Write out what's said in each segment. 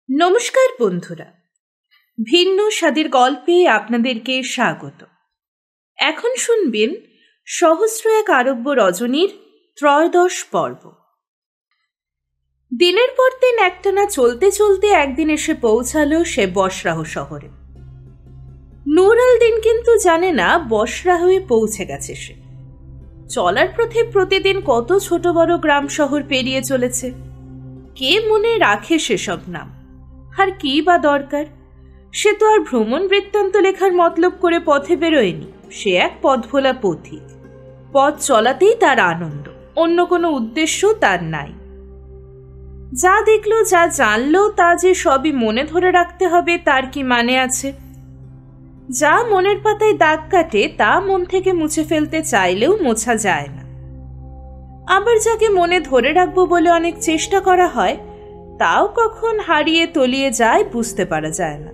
নমস্কার বন্ধুরা, ভিন্ন স্বাদের গল্পে আপনাদেরকে স্বাগত। এখন শুনবেন সহস্র এক আরব্য রজনীর ত্রয়োদশ পর্ব। দিনের পর দিন একটানা চলতে চলতে একদিন এসে পৌঁছালো সে বসরাহ শহরে। নূর আল দিন কিন্তু জানে না বসরাহে পৌঁছে গেছে সে। চলার পথে প্রতিদিন কত ছোট বড় গ্রাম শহর পেরিয়ে চলেছে। কে মনে রাখে সেসব নাম? আর কি বা দরকার? সে তো আর ভ্রমণ বৃত্তান্ত লেখার মতলব করে পথে বেরোয়নি। সে এক পথভোলা পথিক। পথ চলাতেই তার আনন্দ, অন্য কোনো উদ্দেশ্য তার নাই। যা দেখলো, যা জানলো, তা যে সবই মনে ধরে রাখতে হবে তার কি মানে আছে? যা মনের পাতায় দাগ কাটে তা মন থেকে মুছে ফেলতে চাইলেও মোছা যায় না। আবার যাকে মনে ধরে রাখবো বলে অনেক চেষ্টা করা হয়, তাও কখন হারিয়ে তলিয়ে যায় বুঝতে পারা যায় না।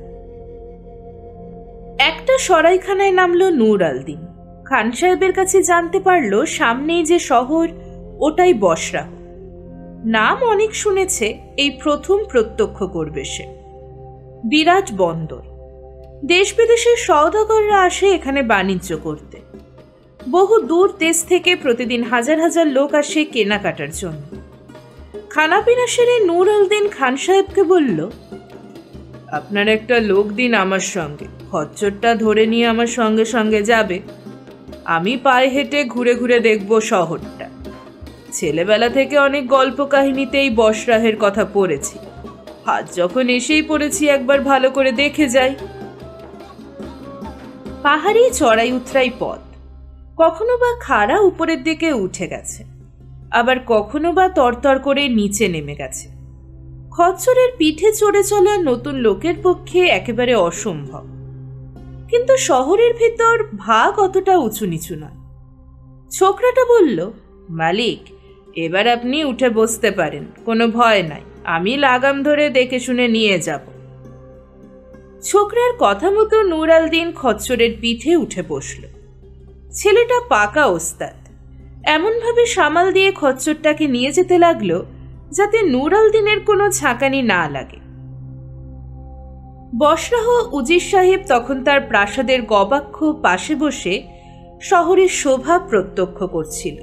একটা সরাইখানায় নামলো নূর আল দিন। খান সাহেবের কাছে জানতে পারলো সামনেই যে শহর, ওটাই বসরাহ। নাম অনেক শুনেছে, এই প্রথম প্রত্যক্ষ করবে সে। বিরাট বন্দর, দেশ বিদেশের সওদাগররা আসে এখানে বাণিজ্য করতে। বহু দূর দেশ থেকে প্রতিদিন হাজার হাজার লোক আসে কেনাকাটার জন্য। খানাপিনা সেরে নূর আল দিন খান সাহেবকে বলল, আপনার একটা লোক দিন আমার সঙ্গে, খচ্চরটা ধরে নিয়ে আমার সঙ্গে সঙ্গে যাবে। আমি পায়ে হেঁটে ঘুরে ঘুরে দেখব শহরটা। ছেলেবেলা থেকে অনেক গল্প কাহিনীতেই বসরাহের কথা পড়েছি, আজ যখন এসেই পড়েছি একবার ভালো করে দেখে যাই। পাহাড়ি চড়াই উতরাই পথ, কখনো বা খাড়া উপরের দিকে উঠে গেছে, আবার কখনো বা তরতর করে নিচে নেমে গেছে। খচ্চরের পিঠে চড়ে চলা নতুন লোকের পক্ষে একেবারে অসম্ভব। কিন্তু শহরের ভিতর ভাগ অতটা উঁচু নিচু নয়। ছোকরাটা বলল, মালিক, এবার আপনি উঠে বসতে পারেন, কোনো ভয় নাই, আমি লাগাম ধরে দেখে শুনে নিয়ে যাব। ছোকরার কথা মতো নূর আল দিন খচ্চরের পিঠে উঠে বসল। ছেলেটা পাকা ওস্তাদ, এমনভাবে সামাল দিয়ে খচ্চরটাকে নিয়ে যেতে লাগলো যাতে নূর আল দিনের কোনো ঝাঁকানি না লাগে। বসরাহ উজির সাহেব তখন তার প্রাসাদের গবাক্ষ পাশে বসে শহরের শোভা প্রত্যক্ষ করছিল।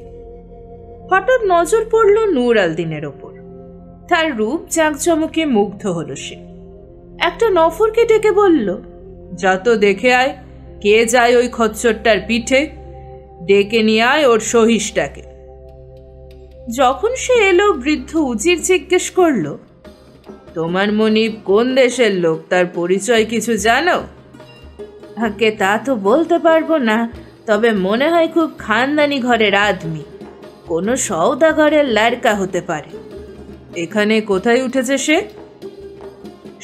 হঠাৎ নজর পড়ল নূর আল দিনের ওপর। তার রূপ জাঁকজমকে মুগ্ধ হল সে। একটা নফরকে ডেকে বলল, যত দেখে আয়, কে যায় ওই খচ্চরটার পিঠে, ডেকে নিয়ে আয় ওর সহিসটাকে। যখন সে এলো, বৃদ্ধ উজির জিজ্ঞেস করল, তোমার মনিব কোন দেশের লোক, তার পরিচয় কিছু জানো? আগে তা তো বলতে পারবো না, তবে মনে হয় খুব খানদানি ঘরের আদমি, কোনো সওদাগরের লাড়কা হতে পারে। এখানে কোথায় উঠেছে সে?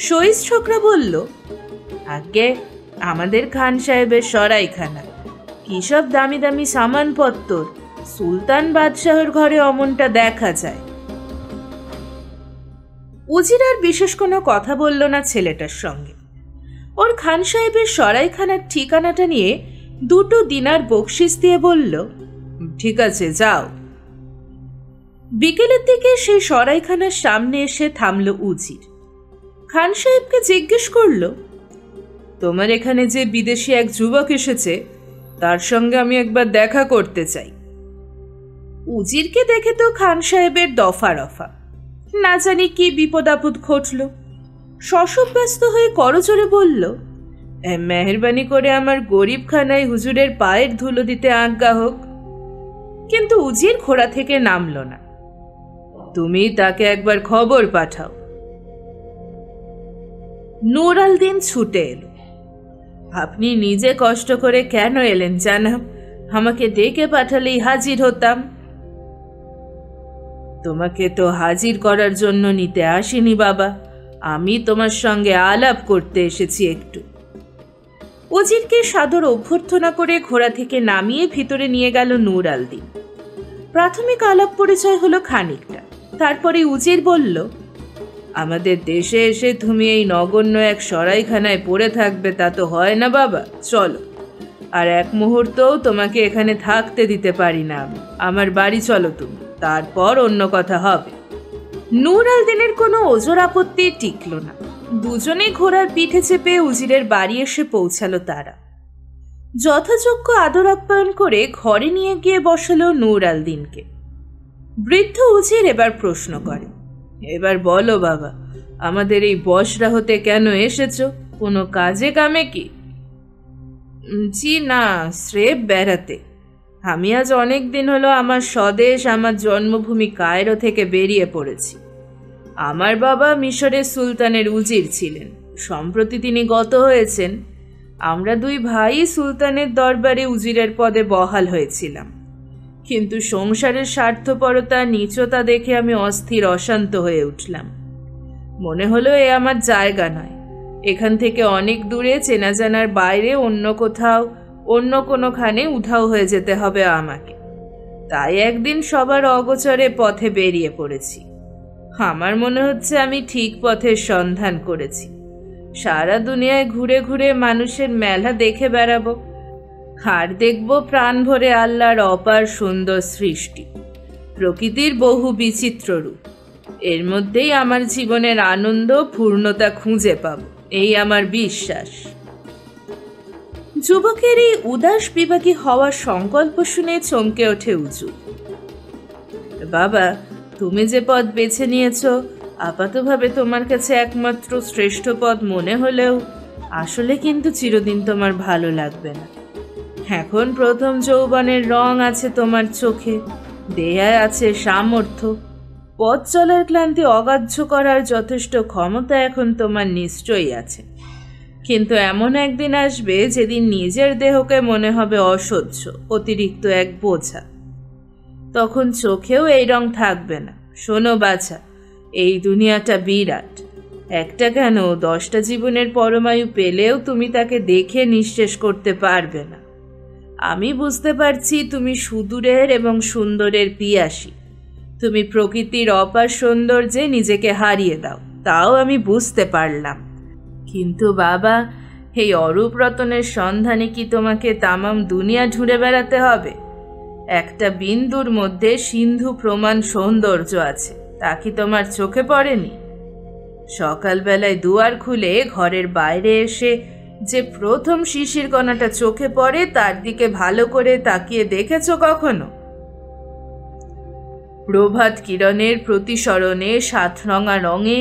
সইস ছোকরা বলল, আগে আমাদের খান সাহেবের সরাইখানা। কি সব দামি দামি সামানপত্তর, সুলতান বাদশাহের ঘরে অমনটা দেখা যায়। উজির আর বিশেষ কোনো কথা বলল না ছেলেটার সঙ্গে। ওর খান সাহেবের সরাইখানার ঠিকানাটা নিয়ে 2 দিনার বকশিস দিয়ে বলল, ঠিক আছে, যাও। বিকেলের দিকে সেই সরাইখানার সামনে এসে থামল উজির। খান সাহেবকে জিজ্ঞেস করল, তোমার এখানে যে বিদেশি এক যুবক এসেছে, তার সঙ্গে আমি একবার দেখা করতে চাই। উজিরকে দেখে তো খান সাহেবের দফা রফা, না জানি কি বিপদ আপদ ঘটল। শশব ব্যস্ত হয়ে করজোরে বলল, মেহরবানি করে আমার গরিব খানায় হুজুরের পায়ের ধুলো দিতে আজ্ঞা হোক। কিন্তু উজির ঘোড়া থেকে নামল না। তুমি তাকে একবার খবর পাঠাও। নূর আল দিন ছুটে এলো। আপনি নিজে কষ্ট করে কেন এলেন জানাব? আমাকে ডেকে পাঠালেই হাজির হতাম। তোমাকে তো হাজির করার জন্য নিতে আসিনি বাবা, আমি তোমার সঙ্গে আলাপ করতে এসেছি একটু। উজিরকে সাদর অভ্যর্থনা করে ঘোড়া থেকে নামিয়ে ভিতরে নিয়ে গেল নূর আল দিন। প্রাথমিক আলাপ পরিচয় হলো খানিকটা, তারপরে উজির বলল, আমাদের দেশে এসে তুমি এই নগণ্য এক সরাইখানায় পড়ে থাকবে তা তো হয় না বাবা, চলো। আর এক মুহূর্তও তোমাকে এখানে থাকতে দিতে পারি না আমি, আমার বাড়ি চলো তুমি, তারপর অন্য কথা হবে। নূর আল দিনের কোনো ওজর আপত্তি টিকল না। দুজনে ঘোড়ার পিঠে চেপে উজিরের বাড়ি এসে পৌঁছালো তারা। যথাযোগ্য আদর আপ্যায়ন করে ঘরে নিয়ে গিয়ে বসালো নূর আল দিনকে। বৃদ্ধ উজির এবার প্রশ্ন করে, এবার বলো বাবা, আমাদের এই বসরা হতে কেন এসেছো? কোনো কাজে কামে কি? জি না, স্রেফ বেড়াতে। আমি আজ অনেক দিন হলো আমার স্বদেশ, আমার জন্মভূমি কায়রো থেকে বেরিয়ে পড়েছি। আমার বাবা মিশরের সুলতানের উজির ছিলেন, সম্প্রতি তিনি গত হয়েছেন। আমরা দুই ভাই সুলতানের দরবারে উজিরের পদে বহাল হয়েছিলাম, কিন্তু সংসারের স্বার্থপরতা, নীচতা দেখে আমি অস্থির অশান্ত হয়ে উঠলাম। মনে হলো এ আমার জায়গা নয়। এখান থেকে অনেক দূরে, চেনা জানার বাইরে অন্য কোথাও, অন্য কোনোখানে উধাও হয়ে যেতে হবে আমাকে। তাই একদিন সবার অগোচরে পথে বেরিয়ে পড়েছি। আমার মনে হচ্ছে আমি ঠিক পথের সন্ধান করেছি। সারা দুনিয়ায় ঘুরে ঘুরে মানুষের মেলা দেখে বেড়াবো, আর দেখব প্রাণ ভরে আল্লাহর অপার সুন্দর সৃষ্টি, প্রকৃতির বহু বিচিত্র রূপ। এর মধ্যেই আমার জীবনের আনন্দ, পূর্ণতা খুঁজে পাব, এই আমার বিশ্বাস। যুবকের এই উদাস বিভাগী হওয়ার সংকল্প শুনে চমকে ওঠে উজু। বাবা, তুমি যে পথ বেছে নিয়েছ, আপাতভাবে তোমার কাছে একমাত্র শ্রেষ্ঠ পথ মনে হলেও আসলে কিন্তু চিরদিন তোমার ভালো লাগবে না। এখন প্রথম যৌবনের রং আছে তোমার চোখে, দেহায় আছে সামর্থ্য, পথ চলার ক্লান্তি অগ্রাহ্য করার যথেষ্ট ক্ষমতা এখন তোমার নিশ্চয়ই আছে। কিন্তু এমন একদিন আসবে যেদিন নিজের দেহকে মনে হবে অসহ্য, অতিরিক্ত এক বোঝা। তখন চোখেও এই রং থাকবে না। শোনো বাছা, এই দুনিয়াটা বিরাট। একটা কেন 10টা জীবনের পরমায়ু পেলেও তুমি তাকে দেখে নিঃশেষ করতে পারবে না। আমি বুঝতে পারছি তুমি সুদূরের এবং সুন্দরের পিয়াসী। তুমি প্রকৃতির অপার সৌন্দর্যে নিজেকে হারিয়ে দাও, তাও আমি বুঝতে পারলাম। কিন্তু বাবা, এই অরূপ রতনের সন্ধানে কি তোমাকে তামাম দুনিয়া ঘুরে বেড়াতে হবে? একটা বিন্দুর মধ্যে সিন্ধু প্রমাণ সৌন্দর্য আছে, তা কি তোমার চোখে পড়েনি? সকালবেলায় দুয়ার খুলে ঘরের বাইরে এসে যে প্রথম শিশির কণাটা চোখে পড়ে, তার দিকে ভালো করে তাকিয়ে দেখেছো কখনো? প্রভাত কিরণের প্রতিসরণে 7 রঙা রঙে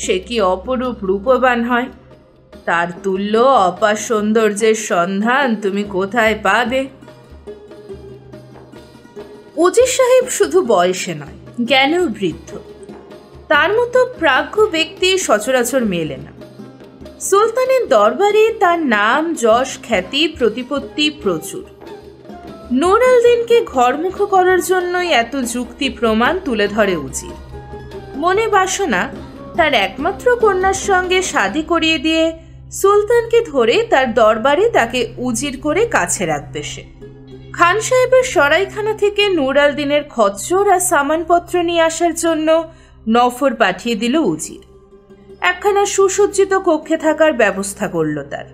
সে কি অপরূপ রূপবান হয়! তার তুল্য অপার সৌন্দর্যের সন্ধান তুমি কোথায় পাবে? উজির সাহেব শুধু বয়সে নয়, জ্ঞানেও বৃদ্ধ। তার মতো প্রাজ্ঞ ব্যক্তি সচরাচর মেলে না। সুলতানের দরবারে তার নাম, যশ, খ্যাতি, প্রতিপত্তি প্রচুর। নূর আল দিনকে ঘরমুখ করার জন্যই এত যুক্তি প্রমাণ তুলে ধরে উজির। মনে বাসনা তার একমাত্র কন্যার সঙ্গে শাদী করিয়ে দিয়ে সুলতানকে ধরে তার দরবারে তাকে উজির করে কাছে রাখবে সে। খান সাহেবের সরাইখানা থেকে নূর আল দিনের খচ্চর আর সামানপত্র নিয়ে আসার জন্য নফর পাঠিয়ে দিল উজির। একখানা সুসজ্জিত কক্ষে থাকার ব্যবস্থা করল তার।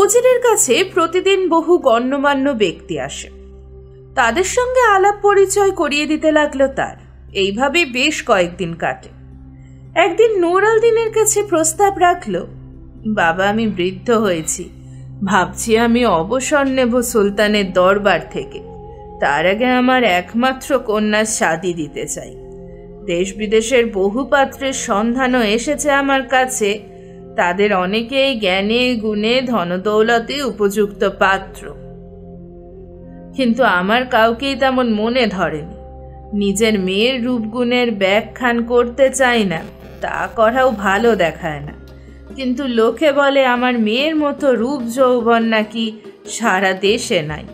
উজিরের কাছে প্রতিদিন বহু গণ্যমান্য ব্যক্তি আসে, তাদের সঙ্গে আলাপ পরিচয় করিয়ে দিতে লাগলো তার। এইভাবে বেশ কয়েকদিন কাটে। একদিন নূর আল দিনের কাছে প্রস্তাব রাখল, বাবা, আমি বৃদ্ধ হয়েছি, ভাবছি আমি অবসর নেব সুলতানের দরবার থেকে। তার আগে আমার একমাত্র কন্যার শাদী দিতে চাই। দেশ বিদেশের বহু পাত্রের সন্ধানও এসেছে আমার কাছে, তাদের অনেকেই জ্ঞানে গুণে ধনদৌলতে উপযুক্ত পাত্র, কিন্তু আমার কাউকেই তেমন মনে ধরেনি। নিজের মেয়ের রূপগুণের ব্যাখ্যান করতে চাই না, তা করাও ভালো দেখায় না, কিন্তু লোকে বলে আমার মেয়ের মতো রূপ যৌবন নাকি সারা দেশে নাই।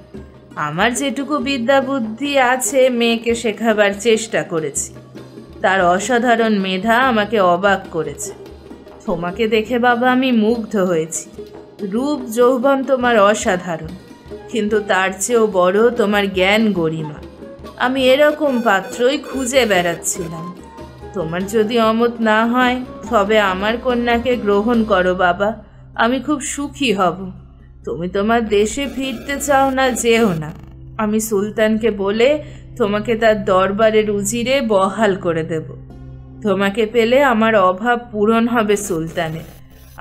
আমার যেটুকু বিদ্যা বুদ্ধি আছে মেয়েকে শেখাবার চেষ্টা করেছি। তার অসাধারণ মেধা আমাকে অবাক করেছে। তোমাকে দেখে বাবা আমি মুগ্ধ হয়েছি। রূপ যৌবন তোমার অসাধারণ, কিন্তু তার চেয়েও বড় তোমার জ্ঞান গরিমা। আমি এরকম পাত্রই খুঁজে বেড়াচ্ছিলাম। তোমার যদি অমত না হয় তবে আমার কন্যাকে গ্রহণ করো বাবা, আমি খুব সুখী হব। তুমি তোমার দেশে ফিরতে চাও না, যেও না। আমি সুলতানকে বলে তোমাকে তার দরবারের উজিরে বহাল করে দেব। তোমাকে পেলে আমার অভাব পূরণ হবে সুলতানের।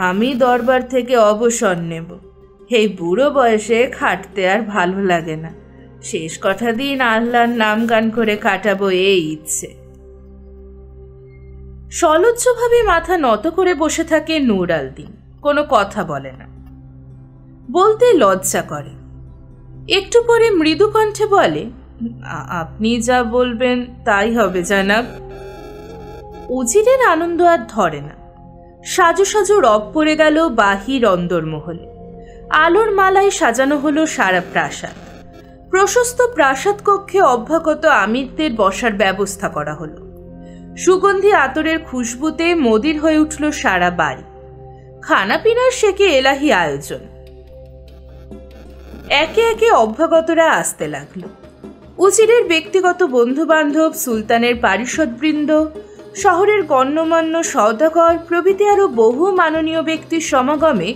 আমি দরবার থেকে অবসর নেব। এই বুড়ো বয়সে খাটতে আর ভালো লাগে না। শেষ কটা দিন আল্লাহর নাম গান করে কাটাবো এই ইচ্ছে। সলজ্জভাবে মাথা নত করে বসে থাকে নূর আল দিন, কোনো কথা বলে না, বলতে লজ্জা করে। একটু পরে মৃদু কণ্ঠে বলে, আপনি যা বলবেন তাই হবে জানাব। উজিরের আনন্দ আর ধরে না। সাজো সাজো রব পড়ে গেল বাহির অন্দরমহলে। আলোর মালায় সাজানো হলো সারা প্রাসাদ। প্রশস্ত প্রাসাদ কক্ষে অভ্যাগত আমিরদের বসার ব্যবস্থা করা হলো। সুগন্ধি আতরের খুশবুতে মদির হয়ে উঠল সারা বাড়ি। খানা পিনার শেখে এলাহি আয়োজন। একে একে অভ্যাগতরা আসতে লাগলো। উজিরের ব্যক্তিগত বন্ধু বান্ধব, সুলতানের পারিষদবৃন্দ, শহরের গণ্যমান্য সওদাগর প্রভৃতি আরো বহু মাননীয় ব্যক্তির সমাগমে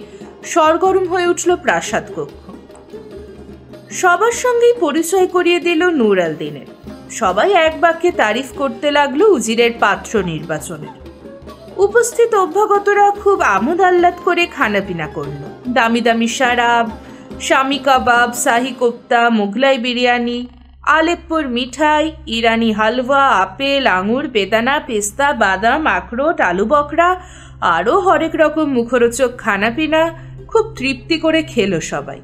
সরগরম হয়ে উঠল প্রাসাদ কক্ষ। সবার সঙ্গেই পরিচয় করিয়ে দিল নূর আল দিনের। সবাই এক বাক্যে তারিফ করতে লাগলো উজিরের পাত্র নির্বাচনের। উপস্থিত অভ্যাগতরা খুব আমোদ আহ্লাদ করে খানাপিনা করল। দামি দামি শরাব, শামি কাবাব, শাহি কোপ্তা, মোগলাই বিরিয়ানি, আলেপ্পোর মিঠাই, ইরানি হালুয়া, আপেল, আঙুর, বেদানা, পেস্তা, বাদাম, আখরোট, আলু বকরা, আরও হরেক রকম মুখরোচক খানাপিনা খুব তৃপ্তি করে খেলো সবাই।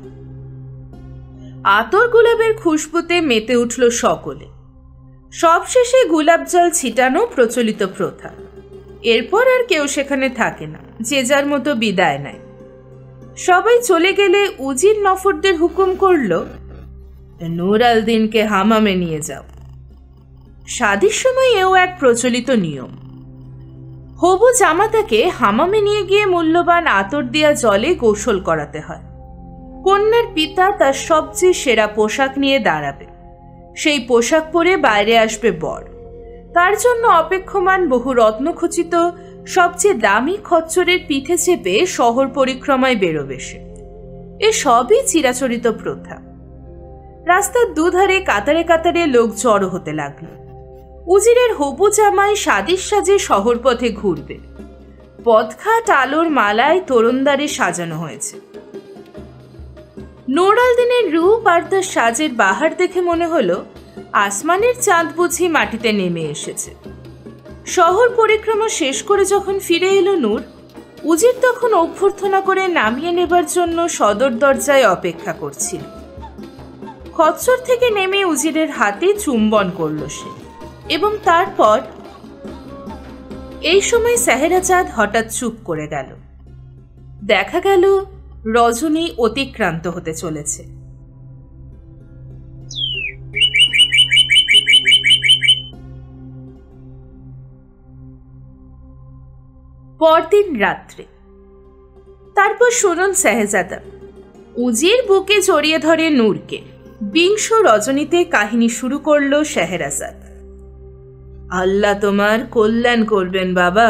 আতর গোলাপের খুশবুতে মেতে উঠল সকলে। সবশেষে গোলাপ জল ছিটানো প্রচলিত প্রথা। এরপর আর কেউ সেখানে থাকে না, যে যার মতো বিদায় নেয়। সবাই চলে গেলে উজির নফরদের হুকুম করল, নূর আল দিনকে হামামে নিয়ে যাও। শাদীর সময় এও এক প্রচলিত নিয়ম। হবু জামাতাকে হামামে নিয়ে গিয়ে মূল্যবান আতর দেয়া জলে গোসল করাতে হয়। কন্যার পিতা তার সবচেয়ে সেরা পোশাক নিয়ে দাঁড়াবে। সেই পোশাক পরে বাইরে আসবে বর। তার জন্য অপেক্ষমান বহু রত্নখচিত সবচেয়ে দামি খচ্চরের পিঠে চেপে শহর পরিক্রমায় বেরোবে সে। এ সবই চিরাচরিত প্রথা। রাস্তার দুধারে কাতারে কাতারে লোক জড়ো হতে লাগলো। উজিরের হবু জামাই শাদীর সাজে শহর পথে ঘুরবে। পথঘাট আলোর মালায় তোরণদ্বারে সাজানো হয়েছে। নূর আল দিনের রূপ আর তার সাজের বাহার দেখে মনে হলো আসমানের চাঁদ বুঝি মাটিতে নেমে এসেছে। শহর পরিক্রমা শেষ করে যখন ফিরে এলো নূর, উজির তখন অভ্যর্থনা করে নামিয়ে নেবার জন্য সদর দরজায় অপেক্ষা করছিল। খচ্চর থেকে নেমে উজিরের হাতে চুম্বন করল সে, এবং তারপর এই সময় সেহেরাজাদ হঠাৎ চুপ করে গেল। দেখা গেল রজনী অতিক্রান্ত হতে চলেছে। পরদিন রাত্রে। তারপর শুনুন শেহজাদা। উজির বুকে জড়িয়ে ধরে নূরকে। বিংশ রজনীতে কাহিনী শুরু করল শেহরাজাদ। আল্লাহ তোমার কল্যাণ করবেন বাবা।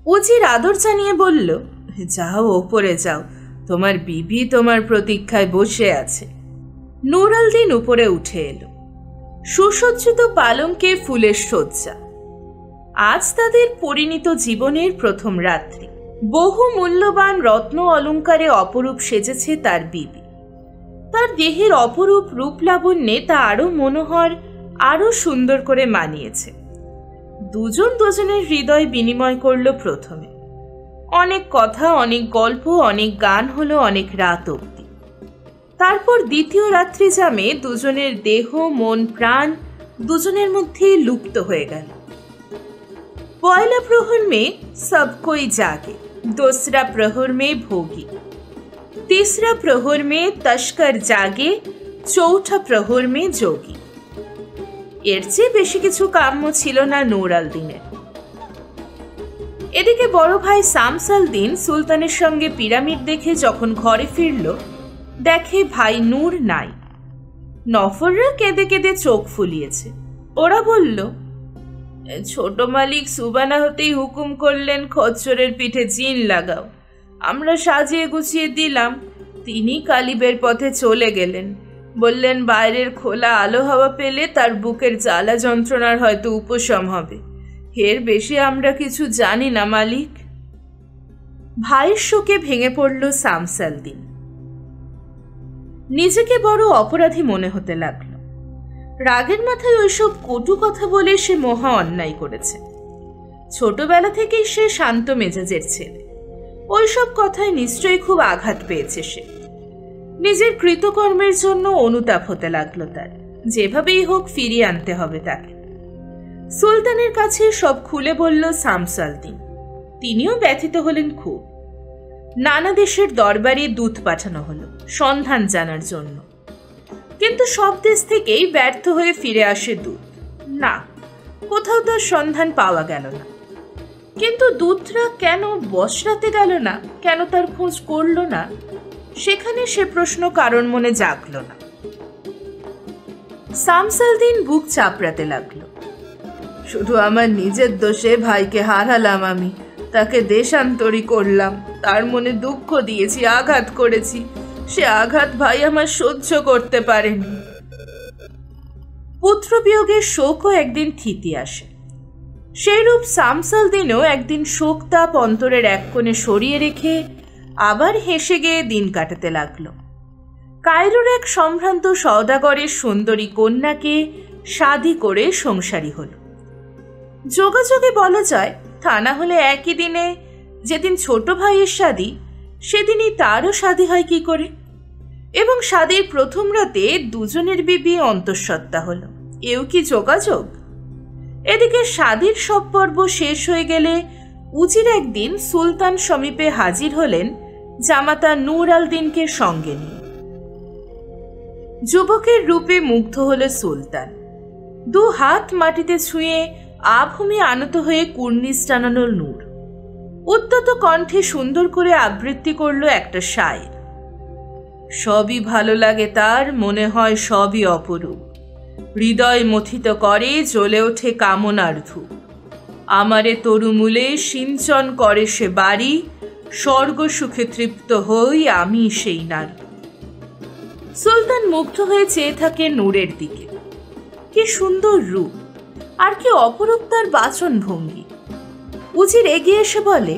উজির আদর জানিয়ে বলল, যাও ওপরে যাও, তোমার বিবি তোমার প্রতীক্ষায় বসে আছে। নূর আল দিন উপরে উঠে এলো। সুসজ্জিত পালঙ্কে ফুলের শয্যা। আজ তাদের পরিণীত জীবনের প্রথম রাত্রি। বহু মূল্যবান রত্ন অলঙ্কারে অপরূপ সেজেছে তার বিবি। তার দেহের অপরূপ রূপ লাবণ্যে তা আরো মনোহর, আরো সুন্দর করে মানিয়েছে। দুজন দুজনের হৃদয় বিনিময় করল প্রথমে। অনেক কথা, অনেক গল্প, অনেক গান হলো অনেক রাত অবধি। তারপর দ্বিতীয় রাত্রি জামে দুজনের দেহ, মন, প্রাণ দুজনের মধ্যেই লুপ্ত হয়ে গেল। पहला प्रहर में सब कोई जागे, दूसरा प्रहर में भोगी, तीसरा प्रहर में तस्कर जागे, चौथा प्रहर में जोगी। এর চেয়ে বেশি কিছু কাম্য ছিল না নূর আল দিনের। এদিকে বড় ভাই শামস আল দিন সুলতানের সঙ্গে পিরামিড দেখে যখন ঘরে ফিরল, দেখে ভাই নূর নাই। নফররা কেঁদে কেঁদে চোখ ফুলিয়েছে। ওরা বলল, ছোট মালিক সুবানা হতেই হুকুম করলেন খচ্চরের পিঠে জিন লাগাও। আমরা সাজিয়ে গুছিয়ে দিলাম। তিনি কালিবের পথে চলে গেলেন। বললেন বাইরের খোলা আলো হাওয়া পেলে তার বুকের জ্বালা যন্ত্রণার হয়তো উপশম হবে। এর বেশি আমরা কিছু জানি না মালিক। ভাইয়ের শোকে ভেঙে পড়ল শামসালদিন। নিজেকে বড় অপরাধী মনে হতে লাগলো। রাগের মাথায় ওইসব কটু কথা বলে সে মহা অন্যায় করেছে। ছোটবেলা থেকেই সে শান্ত মেজাজের ছেলে। ওইসব কথায় নিশ্চয়ই খুব আঘাত পেয়েছে সে। নিজের কৃতকর্মের জন্য অনুতাপ হতে লাগলো তার। যেভাবেই হোক ফিরিয়ে আনতে হবে তাকে। সুলতানের কাছে সব খুলে বলল শামসালদিন। তিনিও ব্যথিত হলেন খুব। নানা দেশের দরবারে দূত পাঠানো হলো সন্ধান জানার জন্য, কিন্তু সব দেশ থেকেই ব্যর্থ হয়ে ফিরে আসে দূত। না, কোথাও তার সন্ধান পাওয়া গেল না। কিন্তু দূতরা কেন বসরাতে গেল না, কেন তার খোঁজ করল না, সেখানে সে প্রশ্ন কারণ মনে জাগল না। শামসালদিন বুক চাপড়াতে লাগলো। শুধু আমার নিজের দোষে ভাইকে হারালাম আমি। তাকে দেশান্তরী করলাম, তার মনে দুঃখ দিয়েছি, আঘাত করেছি। সে আঘাত ভাই আমার সহ্য করতে পারেনি। পুত্রবিয়োগের শোকও একদিন থিতি আসে। সেইরূপ শামসালদিনও একদিন শোকতাপ অন্তরের এক কোণে সরিয়ে রেখে আবার হেসে গিয়ে দিন কাটাতে লাগলো। কায়রোর এক সম্ভ্রান্ত সওদাগরের সুন্দরী কন্যাকে শাদি করে সংসারী হল। যোগাযোগে বলা যায়, তা না হলে একই দিনে যেদিন ছোট ভাইয়ের শাদী, সেদিনই তারও শাদী হয় কি করে। এবং শাদীর প্রথম রাতে দুজনের বিবি অন্তঃসত্ত্বা হলো। এও কি যোগাযোগ? এদিকে শাদীর সব পর্ব শেষ হয়ে গেলে উজির একদিন সুলতান সমীপে হাজির হলেন জামাতা নূর আল দিনকে সঙ্গে নিয়ে। যুবকের রূপে মুগ্ধ হল সুলতান। দু হাত মাটিতে ছুঁয়ে আভূমি আনত হয়ে কুর্নিশ টানানোর নূর উদ্যত কণ্ঠে সুন্দর করে আবৃত্তি করল একটা শায়ের। সবই ভালো লাগে তার, মনে হয় সবই অপরূপ। হৃদয় মথিত করে জ্বলে ওঠে কামনার ধূপ। আমারে তরুমূলে সিঞ্চন করে সে বাড়ি, স্বর্গ সুখে তৃপ্ত হই আমি সেই নারী। সুলতান মুগ্ধ হয়ে চেয়ে থাকে নূরের দিকে। কি সুন্দর রূপ, আর কি অপরূপ তার বাচন ভঙ্গি। উজির এগিয়ে এসে বলে,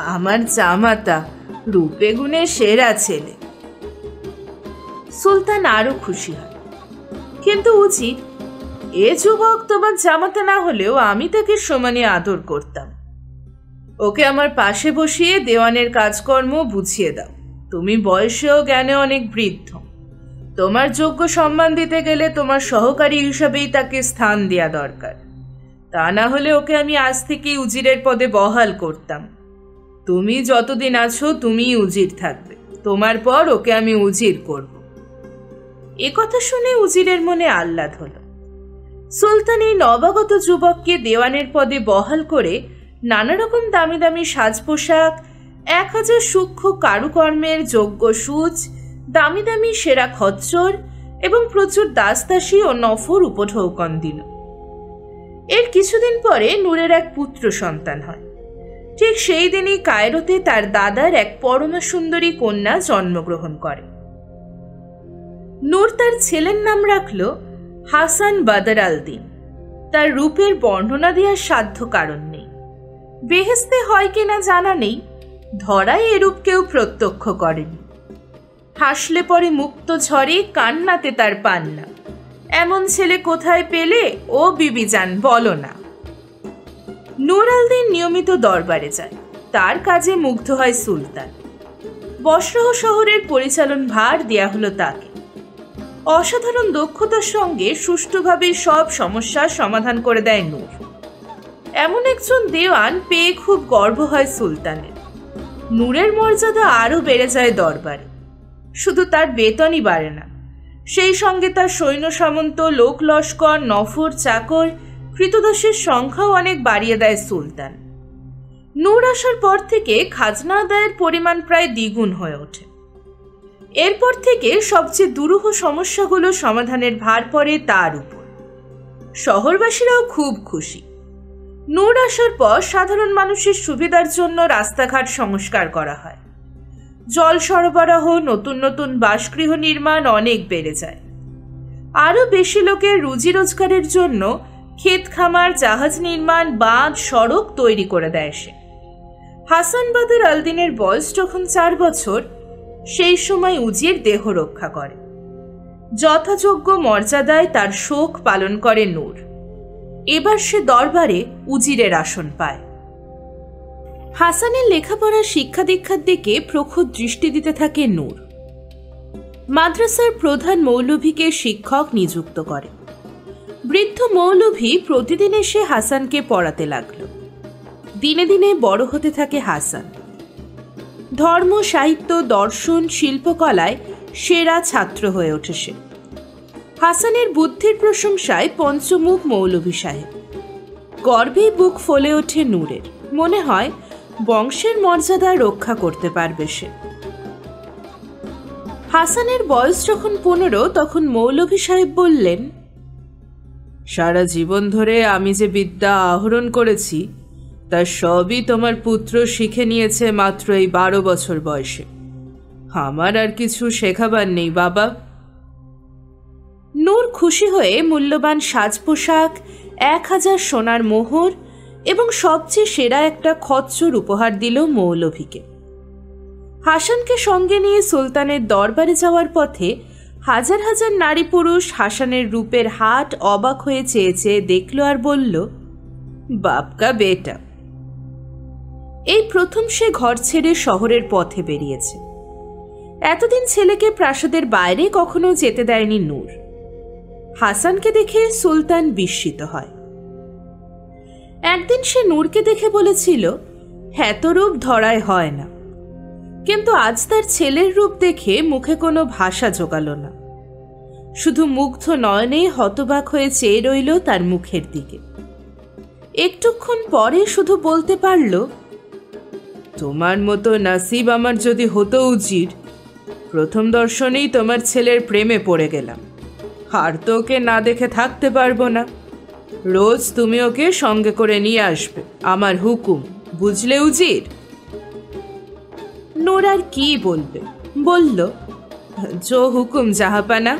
আমার জামাতা রূপে গুণে সেরা ছেলে। সুলতান আরো খুশি হয়। কিন্তু উজির, এ যুবক তোমার জামাতা না হলেও আমি তাকে সমানে আদর করতাম। ওকে আমার পাশে বসিয়ে দেওয়ানের কাজকর্ম বুঝিয়ে দাও। তুমি বয়সেও জ্ঞানে অনেক বৃদ্ধ। তোমার যোগ্য সম্মান দিতে গেলে তোমার সহকারী হিসাবেই তাকে স্থান দেয়া দরকার। তা না হলে ওকে আমি আজ থেকেই উজিরের পদে বহাল করতাম। তুমি যতদিন আছো তুমিই উজির থাকবে, তোমার পর ওকে আমি উজির করব। এ কথা শুনে উজিরের মনে আহ্লাদ হলো। সুলতান এই নবাগত যুবককে দেওয়ানের পদে বহাল করে নানা রকম দামি দামি সাজ পোশাক, 1000 সূক্ষ্ম কারুকর্মের যোগ্য সূচ, দামি দামি সেরা খচ্চর এবং প্রচুর দাসদাসী ও নফর উপঢৌকন দিল। এর কিছুদিন পরে নূরের এক পুত্র সন্তান হয়। ঠিক সেই দিনই কায়রোতে তার দাদার এক পরম সুন্দরী কন্যা জন্মগ্রহণ করে। নূর তার ছেলের নাম রাখল হাসান বদর আল দিন। তার রূপের বর্ণনা দেওয়ার সাধ্য কারণ নেই। বেহেশতে হয় কিনা জানা নেই, ধরায় এরূপ কেউ প্রত্যক্ষ করেনি। হাসলে পরে মুক্ত ঝরে, কান্নাতে তার পান্না। এমন ছেলে কোথায় পেলে ও বিবি জান বলো না। নূর আল দিন নিয়মিত দরবারে যায়। তার কাজে মুগ্ধ হয় সুলতান। বসরা শহরের পরিচালন ভার দেয়া হলো তাকে। অসাধারণ দক্ষতার সঙ্গে সুষ্ঠুভাবে সব সমস্যার সমাধান করে দেয় নূর। এমন একজন দেওয়ান পেয়ে খুব গর্ব হয় সুলতানের। নূরের মর্যাদা আরো বেড়ে যায় দরবারে। শুধু তার বেতনই বাড়ে না, সেই সঙ্গে তার সৈন্য সামন্ত, লোক লস্কর, নফর, চাকর, কৃতদাসের সংখ্যাও অনেক বাড়িয়ে দেয় সুলতান। নূর আসার পর থেকে খাজনা আদায়ের পরিমাণ প্রায় দ্বিগুণ হয়ে ওঠে। এরপর থেকে সবচেয়ে দুরূহ সমস্যাগুলো সমাধানের ভার পড়ে তার উপর। শহরবাসীরাও খুব খুশি। নূর আসার পর সাধারণ মানুষের সুবিধার জন্য রাস্তাঘাট সংস্কার করা হয়। জল সরবরাহ, নতুন নতুন বাসগৃহ নির্মাণ অনেক বেড়ে যায়। আরও বেশি লোকের রুজি রোজগারের জন্য ক্ষেত খামার, জাহাজ নির্মাণ, বাঁধ, সড়ক তৈরি করে দেয় সে। হাসান বদর আলদিনের বয়স যখন 4 বছর, সেই সময় উজির দেহ রক্ষা করে। যথাযোগ্য মর্যাদায় তার শোক পালন করে নূর। এবার সে দরবারে উজিরের আসন পায়। হাসানের লেখাপড়ার শিক্ষা দীক্ষার দিকে প্রখর দৃষ্টি দিতে থাকে নূর। মাদ্রাসার প্রধান মৌলভীকে শিক্ষক নিযুক্ত করে। বৃদ্ধ মৌলভী প্রতিদিন এসে হাসানকে পড়াতে লাগল। দিনে দিনে বড় হতে থাকে হাসান। ধর্ম, সাহিত্য, দর্শন, শিল্পকলায় সেরা ছাত্র হয়ে ওঠে সে। হাসানের বুদ্ধির প্রশংসায় পঞ্চমুখ মৌলভী সাহেব। গর্বে বুক ফলে ওঠে নূরের। মনে হয় বংশের মর্যাদা রক্ষা করতে পারবে সে। হাসানের বয়স যখন 15, তখন মৌলভী সাহেব বললেন, সারা জীবন ধরে আমি যে বিদ্যা আহরণ করেছি তার সবই তোমার পুত্র শিখে নিয়েছে মাত্র এই 12 বছর বয়সে। আমার আর কিছু শেখাবার নেই বাবা। নূর খুশি হয়ে মূল্যবান সাজ পোশাক, 1000 সোনার মোহর এবং সবচেয়ে সেরা একটা খচ্চর উপহার দিল মৌলভীকে। হাসানকে সঙ্গে নিয়ে সুলতানের দরবারে যাওয়ার পথে হাজার হাজার নারী পুরুষ হাসানের রূপের হাট অবাক হয়ে চেয়ে চেয়ে দেখল আর বলল, বাপকা বেটা। এই প্রথম সে ঘর ছেড়ে শহরের পথে বেরিয়েছে। এতদিন ছেলেকে প্রাসাদের বাইরে কখনো যেতে দেয়নি নূর। হাসানকে দেখে সুলতান বিস্মিত হয়। একদিন সে নূরকে দেখে বলেছিল, এত রূপ ধরায় হয় না। কিন্তু আজ তার ছেলের রূপ দেখে মুখে কোনো ভাষা জোগালো না। শুধু মুগ্ধ নয়নে হতবাক হয়ে চেয়ে রইল তার মুখের দিকে। একটুক্ষণ পরে শুধু বলতে পারল, তোমার মতো নাসিব আমার যদি হতো উজির, প্রথম দর্শনেই তোমার ছেলের প্রেমে পড়ে গেলাম। আর তো ওকে না দেখে থাকতে পারবো না। রোজ তুমি ওকে সঙ্গে করে নিয়ে আসবে, আমার হুকুম, বুঝলে উজির? নূর আর কি বলবে, বলল, জো হুকুম জাহাপানা।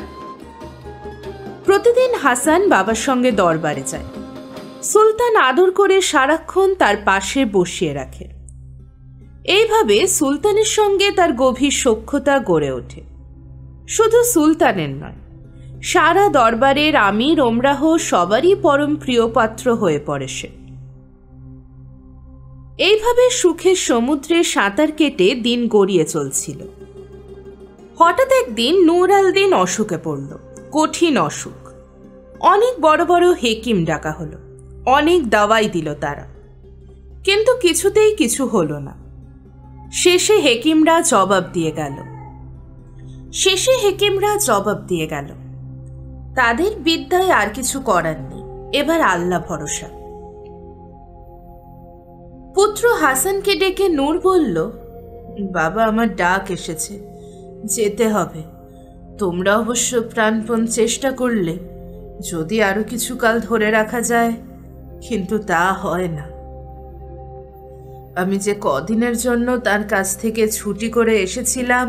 প্রতিদিন হাসান বাবার সঙ্গে দরবারে যায়। সুলতান আদর করে সারাক্ষণ তার পাশে বসিয়ে রাখে। এইভাবে সুলতানের সঙ্গে তার গভীর সখ্যতা গড়ে ওঠে। শুধু সুলতানের নয়, সারা দরবারের আমির ওমরাহ সবারই পরম প্রিয় পাত্র হয়ে পড়ে সে। এইভাবে সুখের সমুদ্রে সাঁতার কেটে দিন গড়িয়ে চলছিল। হঠাৎ একদিন নূর আল দিন অসুখে পড়ল, কঠিন অসুখ। অনেক বড় বড় হেকিম ডাকা হলো, অনেক দাওয়াই দিল তারা, কিন্তু কিছুতেই কিছু হলো না। শেষে হেকিমরা জবাব দিয়ে গেল তাদের বিদ্যায় আর কিছু করার নেই, এবার আল্লাহ ভরসা। পুত্র হাসানকে ডেকে নূর বলল, বাবা, আমার ডাক এসেছে, যেতে হবে। তোমরা অবশ্য প্রাণপণ চেষ্টা করলে যদি আরো কিছু কাল ধরে রাখা যায়, কিন্তু তা হয় না। আমি যে কদিনের জন্য তার কাছ থেকে ছুটি করে এসেছিলাম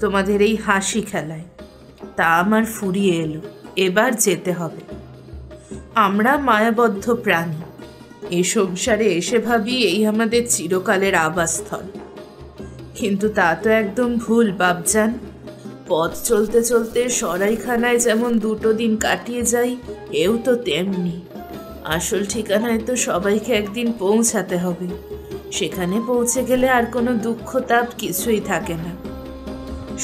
তোমাদের এই হাসি খেলায়, তা আমার ফুরিয়ে এলো। এবার যেতে হবে। আমরা মায়াবদ্ধ প্রাণী। এই সংসারে এসে ভাবি এই আমাদের চিরকালের আবাসস্থল, কিন্তু তা তো একদম ভুল বাপজান। পথ চলতে চলতে সরাইখানায় যেমন 2 দিন কাটিয়ে যাই, এও তো তেমনি। আসল ঠিকানায় তো সবাইকে একদিন পৌঁছাতে হবে। সেখানে পৌঁছে গেলে আর কোনো দুঃখ তাপ কিছুই থাকে না।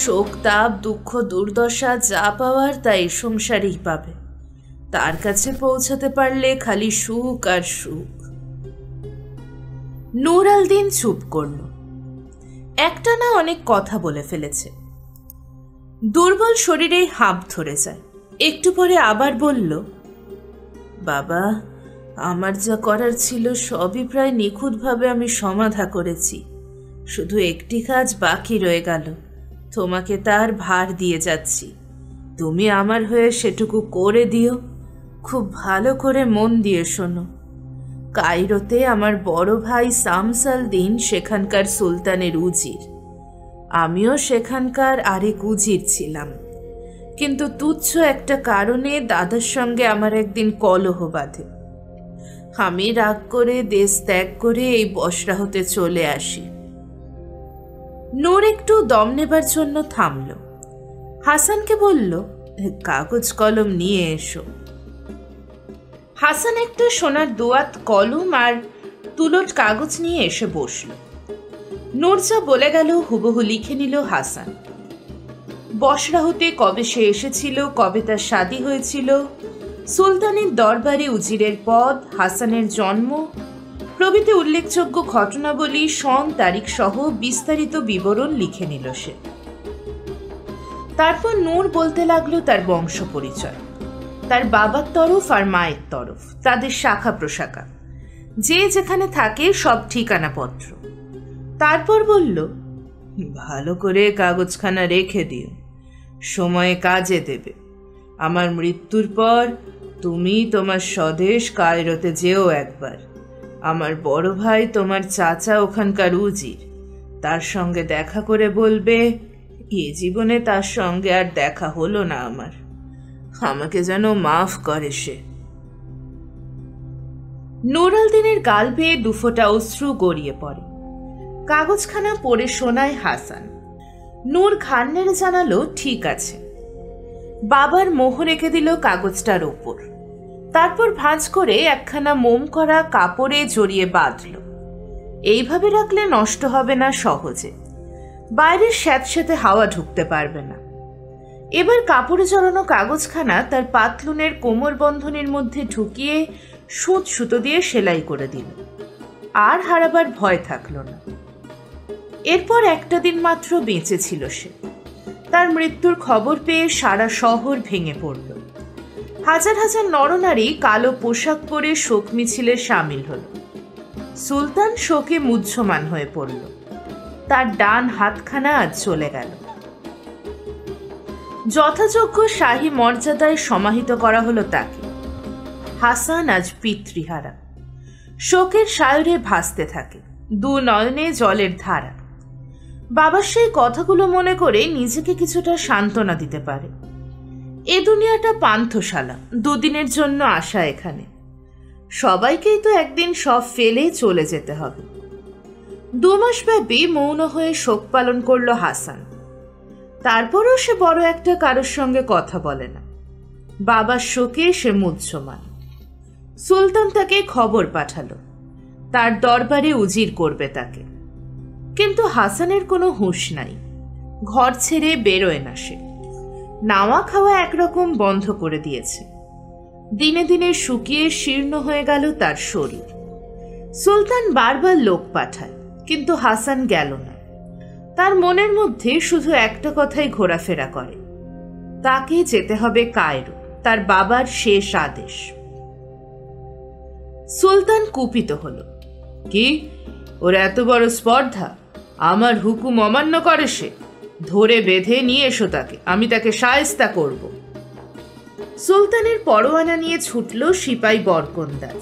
শোক তাপ, দুঃখ, দুর্দশা যা পাওয়ার তা এই সংসারেই পাবে। তার কাছে পৌঁছাতে পারলে খালি সুখ আর সুখ। নূর আল দিন চুপ করল। একটানা অনেক কথা বলে ফেলেছে। দুর্বল শরীরে হাঁপ ধরে যায়। একটু পরে আবার বলল, বাবা, আমার যা করার ছিল সবই প্রায় নিখুঁতভাবে আমি সমাধা করেছি। শুধু একটি কাজ বাকি রয়ে গেল। তোমাকে তার ভার দিয়ে যাচ্ছি। তুমি আমার হয়ে সেটুকু করে দিও। খুব ভালো করে মন দিয়ে শোনো। কায়রোতে আমার বড় ভাই শামস আল দিন সেখানকার সুলতানের উজির। আমিও সেখানকার আরেক উজির ছিলাম, কিন্তু তুচ্ছ একটা কারণে দাদার সঙ্গে আমার একদিন কলহ বাধে। আমি রাগ করে দেশ ত্যাগ করে এই বসরা হতে চলে আসি। নূর একটু দম নেবার জন্য থামল। হাসানকে বলল, কাগজ কলম নিয়ে এসো। হাসান একটা সোনার দোয়াত কলম আর তুলোট কাগজ নিয়ে এসে বসল। নূর যা বলে গেল হুবহু লিখে নিল হাসান। বসরা হতে কবে সে এসেছিল, কবে তার শাদী হয়েছিল, সুলতানের দরবারে উজিরের পদ, হাসানের জন্ম প্রভৃতি উল্লেখযোগ্য ঘটনাবলী, সন তারিখ সহ বিস্তারিত বিবরণ লিখে নিল সে। তারপর নূর বলতে লাগলো তার বংশ পরিচয়, তার বাবার তরফ আর মায়ের তরফ, তাদের শাখা প্রশাখা, যে যেখানে থাকে সব ঠিকানাপত্র। তারপর বলল, ভালো করে কাগজখানা রেখে দিও, সময়ে কাজে দেবে। আমার মৃত্যুর পর তুমি তোমার স্বদেশ কায়রোতে যেও একবার। আমার বড় ভাই তোমার চাচা ওখানকার উজির, তার সঙ্গে দেখা করে বলবে, এ জীবনে তার সঙ্গে আর দেখা হলো না আমার, আমাকে যেন মাফ করে সে। নূর আল দিনের গাল বেয়ে দুফোঁটা অশ্রু গড়িয়ে পড়ে। কাগজখানা পড়ে শোনায় হাসান। নূর ঘাড় নেড়ে জানালো, ঠিক আছে। বাবার মোহর রেখে দিল কাগজটার ওপর। তারপর ভাঁজ করে একখানা মোম করা কাপড়ে জড়িয়ে বাঁধল। এইভাবে রাখলে নষ্ট হবে না সহজে, বাইরের স্যাঁতস্যাঁতে হাওয়া ঢুকতে পারবে না। এবার কাপড়ে জড়ানো কাগজখানা তার পাতলুনের কোমর বন্ধনীর মধ্যে ঢুকিয়ে সুঁচ সুতো দিয়ে সেলাই করে দিল। আর হারাবার ভয় থাকল না। এরপর একটা দিন মাত্র বেঁচে ছিল সে। তার মৃত্যুর খবর পেয়ে সারা শহর ভেঙে পড়ল। হাজার হাজার নরনারী কালো পোশাক পরে শোক মিছিলে সামিল হল। সুলতান শোকে মুহ্যমান হয়ে পড়ল। তার ডান হাতখানা আজ চলে গেল। যথাযোগ্য শাহী মর্যাদায় সমাহিত করা হলো তাকে। হাসান আজ পিতৃহারা। শোকের সায়রে ভাসতে থাকে, দু নয়নে জলের ধারা। বাবার সেই কথাগুলো মনে করে নিজেকে কিছুটা সান্ত্বনা দিতে পারে। এ দুনিয়াটা পান্থশালা, দুদিনের জন্য আসা এখানে। সবাইকেই তো একদিন সব ফেলে চলে যেতে হবে। 2 মাস ব্যাপী মৌন হয়ে শোক পালন করল হাসান। তারপরও সে বড় একটা কারোর সঙ্গে কথা বলে না। বাবার শোকে সে মুহ্যমান। সুলতান তাকে খবর পাঠালো, তার দরবারে উজির করবে তাকে। কিন্তু হাসানের কোনো হুঁশ নাই। ঘর ছেড়ে বেরোয় না সে। নাওয়া খাওয়া একরকম বন্ধ করে দিয়েছে। দিনে দিনে শুকিয়ে শীর্ণ হয়ে গেল তার শরীর। সুলতান বারবার লোক পাঠায়, কিন্তু হাসান গেল না। তার মনের মধ্যে শুধু একটা কথাই ঘোরাফেরা করে, তাকে যেতে হবে কায়রো, তার বাবার শেষ আদেশ। সুলতান কুপিত হল। কি, ওর এত বড় স্পর্ধা? আমার হুকুম অমান্য করে সে? ধরে বেঁধে নিয়ে এসো তাকে, আমি তাকে শায়েস্তা করব। সুলতানের পরোয়ানা নিয়ে ছুটল সিপাই বরকন্দাজ।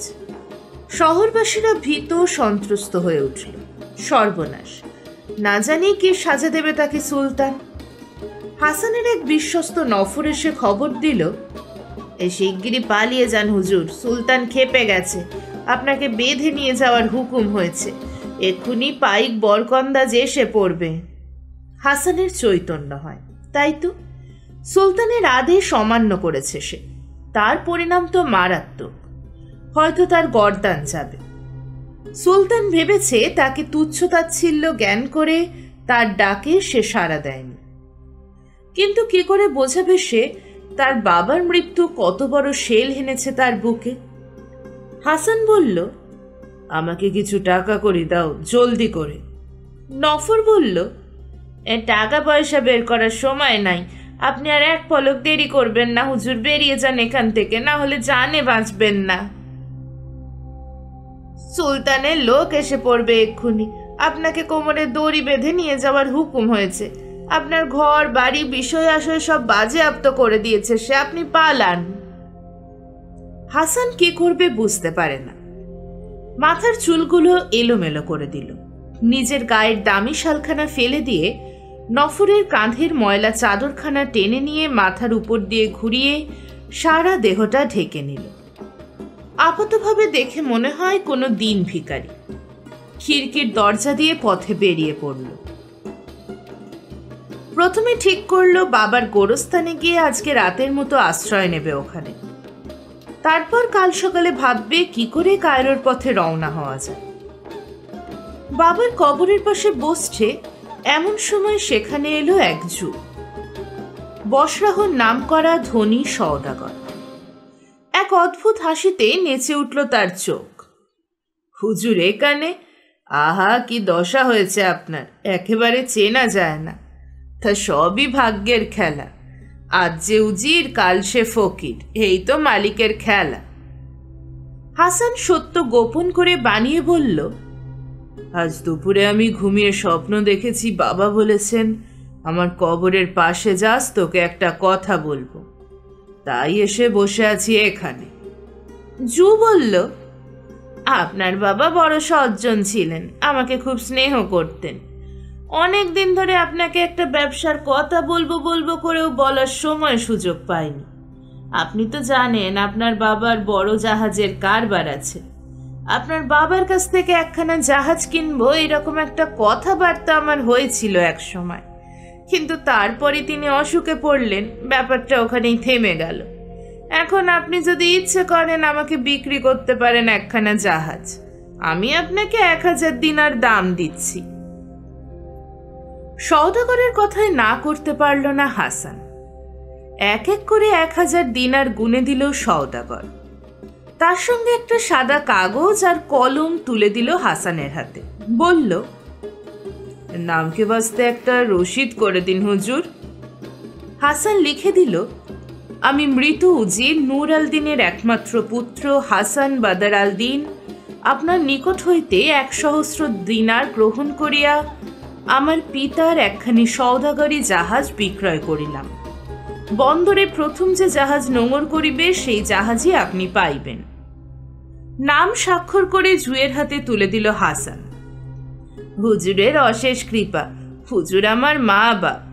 শহরবাসীরা ভীত সন্ত্রস্ত হয়ে উঠল। সর্বনাশ, না জানি কি সাজা দেবে তাকে সুলতান। হাসানের এক বিশ্বস্ত নফর এসে খবর দিল, এই শিগগিরই পালিয়ে যান হুজুর, সুলতান খেপে গেছে, আপনাকে বেঁধে নিয়ে যাওয়ার হুকুম হয়েছে, এক্ষুনি পাইক বরকন্দাজ এসে পড়বে। হাসানের চৈতন্য হয়। তাই তো, সুলতানের আদেশ অমান্য করেছে সে। তার পরিণাম তো মারাত্মক, হয়তো তার গর্দান যাবে। সুলতান ভেবেছে তাকে তুচ্ছ-তাচ্ছিল্য জ্ঞান করে তার ডাকে সে সাড়া দেয়নি। কিন্তু কি করে বোঝাবে সে তার বাবার মৃত্যু কত বড় শেল হেনেছে তার বুকে? হাসান বলল, আমাকে কিছু টাকা করি দাও, জলদি করে। নফর বলল, টাকা পয়সা বের করার সময় নাই, আপনি আর এক পলক দেরি করবেন না হুজুর, বেরিয়ে যান এখান থেকে, না হলে জানে বাঁচবেন না। সুলতানের লোক এসে পড়বে এক্ষুনি, আপনাকে কোমরে দড়ি বেঁধে নিয়ে যাওয়ার হুকুম হয়েছে। আপনার ঘর বাড়ি বিষয় আশয় সব বাজেয়াপ্ত করে দিয়েছে সে, আপনি পালান। হাসান কি করবে বুঝতে পারে না। মাথার চুলগুলো এলোমেলো করে দিল। নিজের গায়ের দামি শালখানা ফেলে দিয়ে নফরের কাঁধের ময়লা চাদরখানা টেনে নিয়ে মাথার উপর দিয়ে ঘুরিয়ে সারা দেহটা ঢেকে নিল। আপাতভাবে দেখে মনে হয় কোনো দিন ভিখারি। খিড়কির দরজা দিয়ে পথে বেরিয়ে পড়ল। প্রথমে ঠিক করলো বাবার গোরস্থানে গিয়ে আজকে রাতের মতো আশ্রয় নেবে ওখানে। তারপর কাল সকালে ভাববে কি করে কায়রোর পথে রওনা হওয়া যায়। বাবার কবরের পাশে বসছে এমন সময় সেখানে এলো এক যুগ। বসরাহর নাম করা ধনী সওদাগর। এক অদ্ভুত হাসিতে নেচে উঠল তার চোখ। হুজুর এখানে? আহা, কি দশা হয়েছে আপনার, একেবারে চেনা যায় না। তা সবই ভাগ্যের খেলা। আজ যে উজির, কাল সে ফকির, এই তো মালিকের খেলা। হাসান সত্য গোপন করে বানিয়ে বলল, আজ দুপুরে আমি ঘুমিয়ে স্বপ্ন দেখেছি বাবা বলেছেন আমার কবরের পাশে যাস, তোকে একটা কথা বলবো, তাই এসে বসে আছি এখানে। জু বলল, আপনার বাবা বড় সজ্জন ছিলেন, আমাকে খুব স্নেহ করতেন। অনেক দিন ধরে আপনাকে একটা ব্যবসার কথা বলবো বলবো করেও বলার সময় সুযোগ পাইনি। আপনি তো জানেন আপনার বাবার বড় জাহাজের কারবার আছে। আপনার বাবার কাছ থেকে একখানা জাহাজ কিনবো এরকম একটা কথাবার্তা আমার হয়েছিল এক সময়, কিন্তু তারপরে তিনি অসুখে পড়লেন, ব্যাপারটা ওখানেই থেমে গেল। এখন আপনি যদি ইচ্ছে করেন আমাকে বিক্রি করতে পারেন একখানা জাহাজ, আমি আপনাকে 1000 দিনার দাম দিচ্ছি। সওদাগরের কথায় না করতে পারল না হাসান। এক এক করে 1000 দিনার গুনে দিল সওদাগর। তার সঙ্গে একটা সাদা কাগজ আর কলম তুলে দিল হাসানের হাতে। বলল, নামকে বাস্তে একটা রসিদ করে দিন হুজুর। হাসান লিখে দিল, আমি মৃত উজির নূর আল দিনের একমাত্র পুত্র হাসান বাদার আল দিন আপনার নিকট হইতে 100 দিনার গ্রহণ করিয়া আমার পিতার একখানি সওদাগরি জাহাজ বিক্রয় করিলাম। বন্দরে প্রথম যে জাহাজ নোঙর করিবে সেই জাহাজই আপনি পাইবেন। নাম স্বাক্ষর করে জুয়ের হাতে তুলে দিল হাসান। হুজুরের অশেষ কৃপা, হুজুর আমার মা বাপ।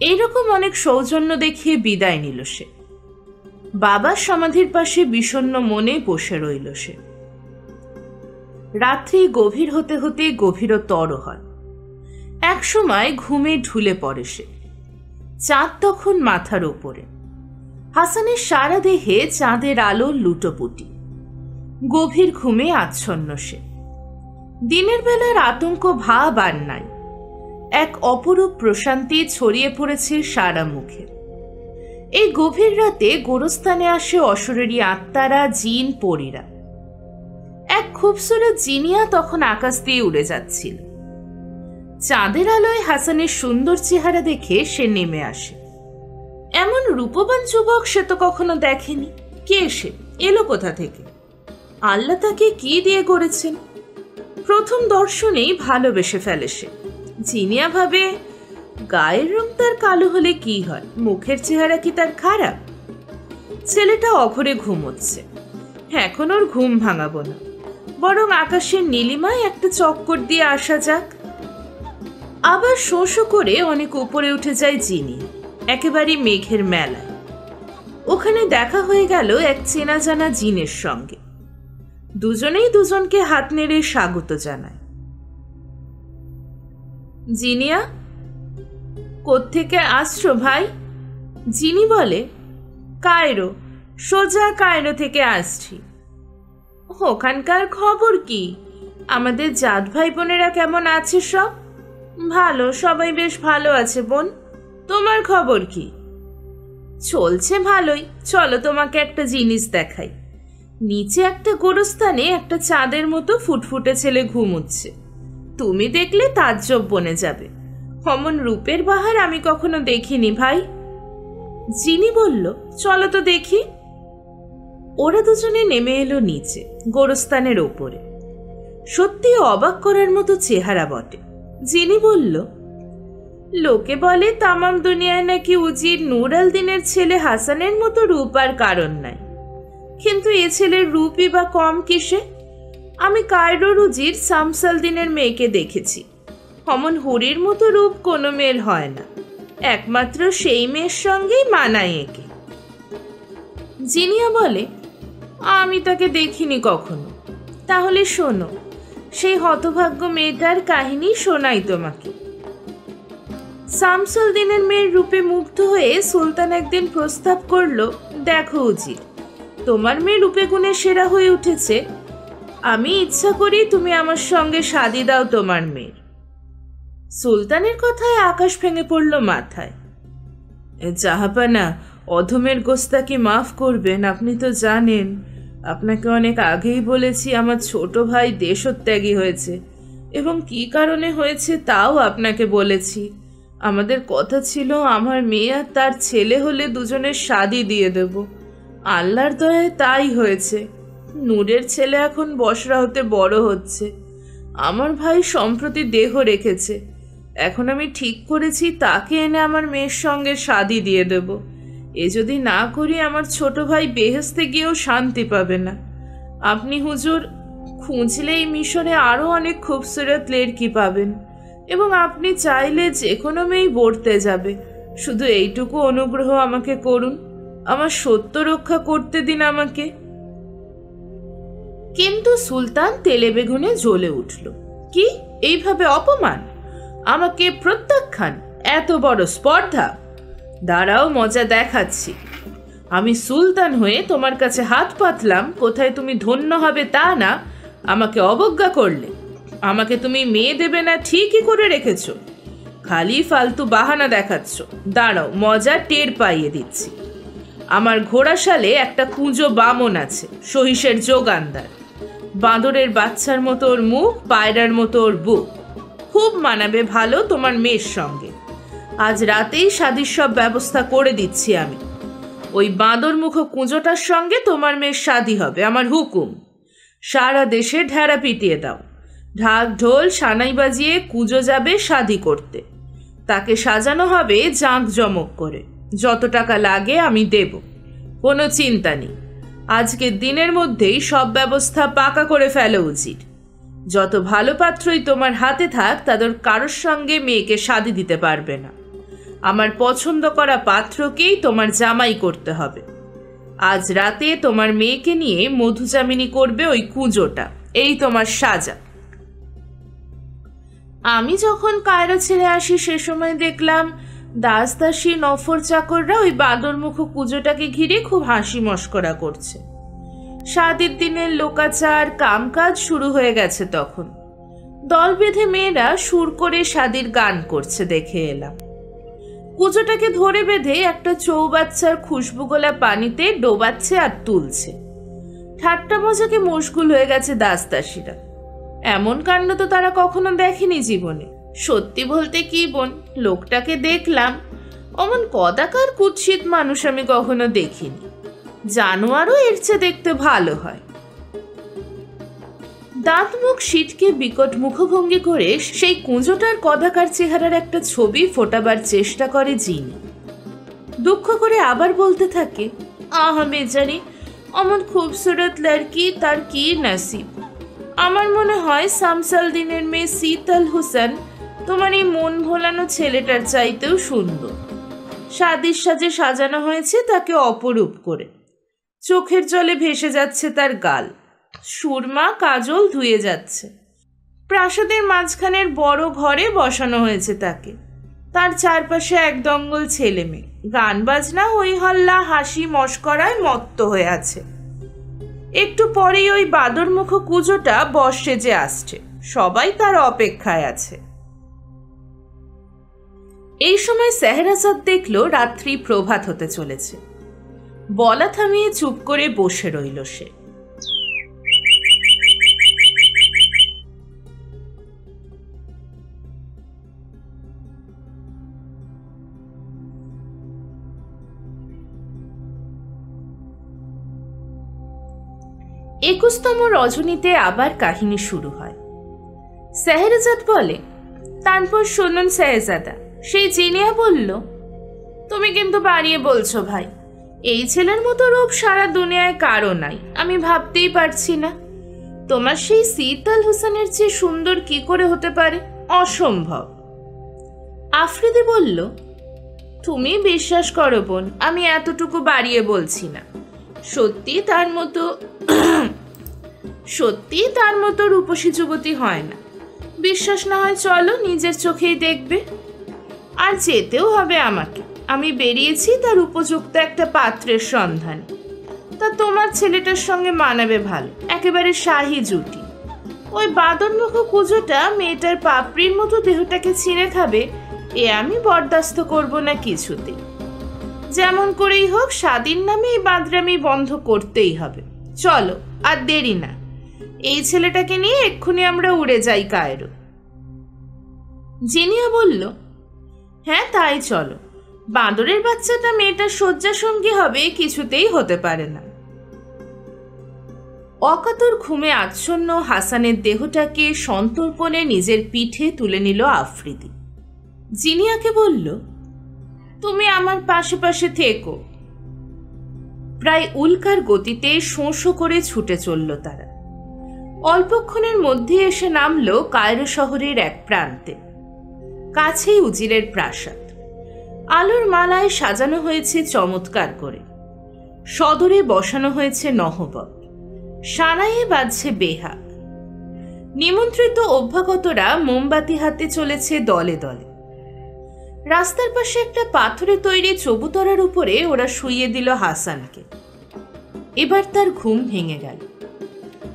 এইরকম অনেক সৌজন্য দেখিয়ে বিদায় নিল সে। বাবার সমাধির পাশে বিষণ্ণ মনে বসে রইল সে। রাত্রি গভীর হতে হতে গভীরতর হয়। এক সময় ঘুমে ঢুলে পড়ে সে। চাঁদ তখন মাথার ওপরে। হাসানের সারা দেহে চাঁদের আলোর লুটোপুটি। গভীর ঘুমে আচ্ছন্ন সে। দিনের বেলার আতঙ্ক ভাব আর নাই। এক অপরূপ প্রশান্তি ছড়িয়ে পড়েছে সারা মুখে। এই গভীর রাতে গোরস্থানে আসে অশরীরী আত্মারা, জিন, পরীরা। এক খুবসুরত জিনিয়া তখন আকাশ দিয়ে উড়ে যাচ্ছিল। চাঁদের আলোয় হাসানের সুন্দর চেহারা দেখে সে নেমে আসে। এমন রূপবান যুবক সে তো কখনো দেখেনি। কে সে? এলো কোথা থেকে? আল্লাহ তাকে কি দিয়ে গড়েছেন? প্রথম দর্শনেই ভালোবেসে ফেলে সে। জিনিয়া ভাবে, গায়ের রং তার কালো হলে কি হয়, মুখের চেহারা কি তার খারাপ? ছেলেটা অঘরে ঘুমোচ্ছে। এখন ওর ঘুম ভাঙাবো না, বরং আকাশের নীলিমায় একটা চক্কর দিয়ে আসা যাক। আবার শোঁ করে অনেক উপরে উঠে যায় জিনিয়া, একেবারে মেঘের মেলায়। ওখানে দেখা হয়ে গেল এক চেনা জানা জিনের সঙ্গে। দুজনেই দুজনকে হাত নেড়ে স্বাগত জানায়। জিনিয়া, কোত্থেকে আসছো ভাই? জিনি বলে, কায়রো, সোজা কায়রো থেকে আসছি। ওখানকার খবর কি? আমাদের জাত ভাই বোনেরা কেমন আছে সব? ভালো, সবাই বেশ ভালো আছে বোন। তোমার খবর কি? চলছে ভালোই। চলো তোমাকে একটা জিনিস দেখাই। নিচে একটা গোরস্থানে একটা চাঁদের মতো ফুটফুটে ছেলে ঘুমুচ্ছে। তুমি দেখলে তাজ্জব বনে যাবে। অমন রূপের বাহার আমি কখনো দেখিনি ভাই। জিনি বলল, চলো তো দেখি। ওরা দুজনে নেমে এলো নিচে গোরস্থানের ওপরে। সত্যি অবাক করার মতো চেহারা বটে। জিনি বলল, লোকে বলে তামাম দুনিয়ায় নাকি উজির নূর আল দিনের ছেলে হাসানের মতো রূপ আর কারণ নাই, কিন্তু এ ছেলের রূপই বা কম কিসে? আমি কায়রোর উজির শামসাল দিনের মেয়েকে দেখেছি। অমন হরির মতো রূপ কোনো মেয়ের হয় না, একমাত্র সেই মেয়ের সঙ্গেই মানায় একে। জিনিয়া বলে, আমি তাকে দেখিনি কখনো। তাহলে শোনো, সেই হতভাগ্য মেয়েটার কাহিনী শোনাই তোমাকে। শামসুল দিনের মেয়ের রূপে মুগ্ধ হয়ে সুলতান একদিন প্রস্তাব করলো, দেখো উজির, তোমার মেয়ে রূপে গুণে সেরা হয়ে উঠেছে, আমি ইচ্ছা করি তুমি আমার সঙ্গে শাদি দাও তোমার মেয়ের। সুলতানের কথায় আকাশ ভেঙে পড়ল মাথায়। জাহাপানা, অধমের গোস্তাকি মাফ করবেন, আপনি তো জানেন, আপনাকে অনেক আগেই বলেছি আমার ছোট ভাই দেশত্যাগী হয়েছে, এবং কি কারণে হয়েছে তাও আপনাকে বলেছি। আমাদের কথা ছিল আমার মেয়ে আর তার ছেলে হলে দুজনের শাদি দিয়ে দেব। আল্লাহর দয়ায় তাই হয়েছে। নূরের ছেলে এখন বসরা হতে বড় হচ্ছে। আমার ভাই সম্প্রতি দেহ রেখেছে। এখন আমি ঠিক করেছি তাকে এনে আমার মেয়ের সঙ্গে শাদি দিয়ে দেব। এ যদি না করি আমার ছোট ভাই বেহেশতে গিয়েও শান্তি পাবে না। আপনি হুজুর খুঁজলেই মিশরে আরও অনেক খুবসুরত লেড়কি পাবেন, এবং আপনি চাইলে যে কোনো মেয়েই বর্তে যাবে। শুধু এইটুকু অনুগ্রহ আমাকে করুন, আমার সত্য রক্ষা করতে দিন আমাকে। কিন্তু সুলতান তেলে বেগুনে জ্বলে উঠল। কি, এইভাবে অপমান? আমাকে প্রত্যাখ্যান? এত বড় স্পর্ধা? দাঁড়াও, মজা দেখাচ্ছি। আমি সুলতান হয়ে তোমার কাছে হাত পাতলাম, কোথায় তুমি ধন্য হবে তা না, আমাকে অবজ্ঞা করলে। আমাকে তুমি মেয়ে দেবে না ঠিকই করে রেখেছ, খালি ফালতু বাহানা দেখাচ্ছ। দাঁড়াও, মজা টের পাইয়ে দিচ্ছি। আমার ঘোড়াশালে একটা কুঁজো বামন আছে, সহিসের যোগানদার। বাঁদরের বাচ্চার মতো ওর মুখ, পায়রার মতো ওর বুক। খুব মানাবে ভালো তোমার মেয়ের সঙ্গে। আজ রাতেই শাদির সব ব্যবস্থা করে দিচ্ছি আমি। ওই বাঁদর মুখ কুঁজোটার সঙ্গে তোমার মেয়ের শাদি হবে, আমার হুকুম। সারা দেশে ঢেড়া পিটিয়ে দাও, ঢাক ঢোল সানাই বাজিয়ে কুঁজো যাবে শাদি করতে। তাকে সাজানো হবে জাঁকজমক করে, যত টাকা লাগে আমি দেব, কোনো চিন্তা নেই। আজকের দিনের মধ্যেই সব ব্যবস্থা পাকা করে ফেলা উচিত। যত ভালো পাত্রই তোমার হাতে থাক, তাদের কারোর সঙ্গে মেয়েকে শাদি দিতে পারবে না। আমার পছন্দ করা পাত্রকেই তোমার জামাই করতে হবে। আজ রাতে তোমার মেয়েকে নিয়ে মধুজামিনী করবে ওই কুঁজোটা, এই তোমার সাজা। আমি যখন কায়রো ছেড়ে আসি সে সময় দেখলাম দাস দাসী নফর চাকররা ওই বাঁদরমুখ কুঁজোটাকে ঘিরে খুব হাসি মশকরা করছে। শাদির দিনের লোকাচার কামকাজ শুরু হয়ে গেছে তখন। দল বেঁধে মেয়েরা সুর করে শাদির গান করছে দেখে এলাম। কুঁজোটাকে ধরে বেঁধে একটা চৌবাচ্চার খুশবু গোলা পানিতে ডোবাচ্ছে আর তুলছে। ঠাট্টা মজাকে মশগুল হয়ে গেছে দাস দাসীরা। এমন কাণ্ড তো তারা কখনো দেখেনি জীবনে। সত্যি বলতে কি বোন, লোকটাকে দেখলাম, অমন কদাকার কুৎসিত মানুষ আমি কখনো দেখিনি। জানোয়ারও এর চেয়ে দেখতে ভালো হয়। দাঁত মুখ সিটকে বিকট মুখভঙ্গি করে সেই কুঁজোটার কদাকার চেহারার একটা ছবি ফোটাবার চেষ্টা করে জিনি। দুঃখ করে আবার বলতে থাকে, আহা বেচারি, অমন খুবসুরত লড়কি, তার কি নসিব। আমার মনে হয় শামসুল দিনের মেয়ে শীতল হুসেন তোমার এই মন ভোলানো ছেলেটার চাইতেও সুন্দর। শাদির সাজে সাজানো হয়েছে তাকে অপরূপ করে। চোখের জলে ভেসে যাচ্ছে তার গাল, সুরমা কাজল ধুয়ে যাচ্ছে। প্রাসাদের মাঝখানের বড় ঘরে বসানো হয়েছে তাকে। তার চারপাশে এক দঙ্গল ছেলে মেয়ে, গান বাজনা হই হল্লা হাসি মশকরায় মত্ত হয়ে আছে। একটু পরেই ওই বাদরমুখ কুঁজোটা বর সেজে আসছে, সবাই তার অপেক্ষায় আছে। এই সময় সেহরাজাদ দেখল রাত্রি প্রভাত হতে চলেছে। বলা থামিয়ে চুপ করে বসে রইল সে। একুশতম রজনীতে আবার কাহিনী শুরু হয়। সেহরাজাদ বলে, তারপর শুনুন শেহজাদা। সেই জিনিয়া বলল, তুমি কিন্তু বাড়িয়ে বলছো ভাই। এই ছেলের মতো রূপ সারা দুনিয়ায় কারো নাই, আমি ভাবতেই পারছি না। তোমার সেই শীতল হোসেনের চেয়ে সুন্দর কি করে হতে পারে? অসম্ভব। আফ্রিদি বলল, তুমি বিশ্বাস করো বোন, আমি এতটুকু বাড়িয়ে বলছি না। সত্যি তার মতো রূপসী যুবতী হয় না। বিশ্বাস না হয় চলো, নিজের চোখেই দেখবে। আর যেতেও হবে আমাকে। আমি বেরিয়েছি তার উপযুক্ত একটা পাত্রের সন্ধানে। তা তোমার ছেলেটার সঙ্গে মানাবে ভালো, একেবারে শাহী জুটি। ওই বাদরমুখ কুজোটা মেয়েটার পাপড়ির মতো দেহটাকে ছিঁড়ে খাবে, এ আমি বরদাস্ত করব না কিছুতে। যেমন করেই হোক স্বাধীন নামে এই বাঁদরামি বন্ধ করতেই হবে। চলো, আর দেরি না। এই ছেলেটাকে নিয়ে এক্ষুনি আমরা উড়ে যাই কায়রো। জিনিয়া বলল, হ্যাঁ তাই চলো। বাঁদরের বাচ্চাটা মেয়েটার শয্যা সঙ্গী হবে কিছুতেই হতে পারে না। অকাতর ঘুমে আচ্ছন্ন হাসানের দেহটাকে সন্তর্পণে নিজের পিঠে তুলে নিল আফ্রিদি। জিনিয়াকে বলল, তুমি আমার পাশে পাশে থেকো। প্রায় উল্কার গতিতে শোঁ শোঁ করে ছুটে চলল তারা। অল্পক্ষণের মধ্যে এসে নামল কায়রো শহরের এক প্রান্তে। কাছেই উজিরের প্রাসাদ। আলোর মালায় সাজানো হয়েছে চমৎকার করে। সদরে বসানো হয়েছে নহবত। সানাইয়ে বাজছে বেহাগ। নিমন্ত্রিত অভ্যাগতরা মোমবাতি হাতে চলেছে দলে দলে। রাস্তার পাশে একটা পাথরে তৈরি চবুতরার উপরে ওরা শুইয়ে দিল হাসানকে। এবার তার ঘুম ভেঙে গেল।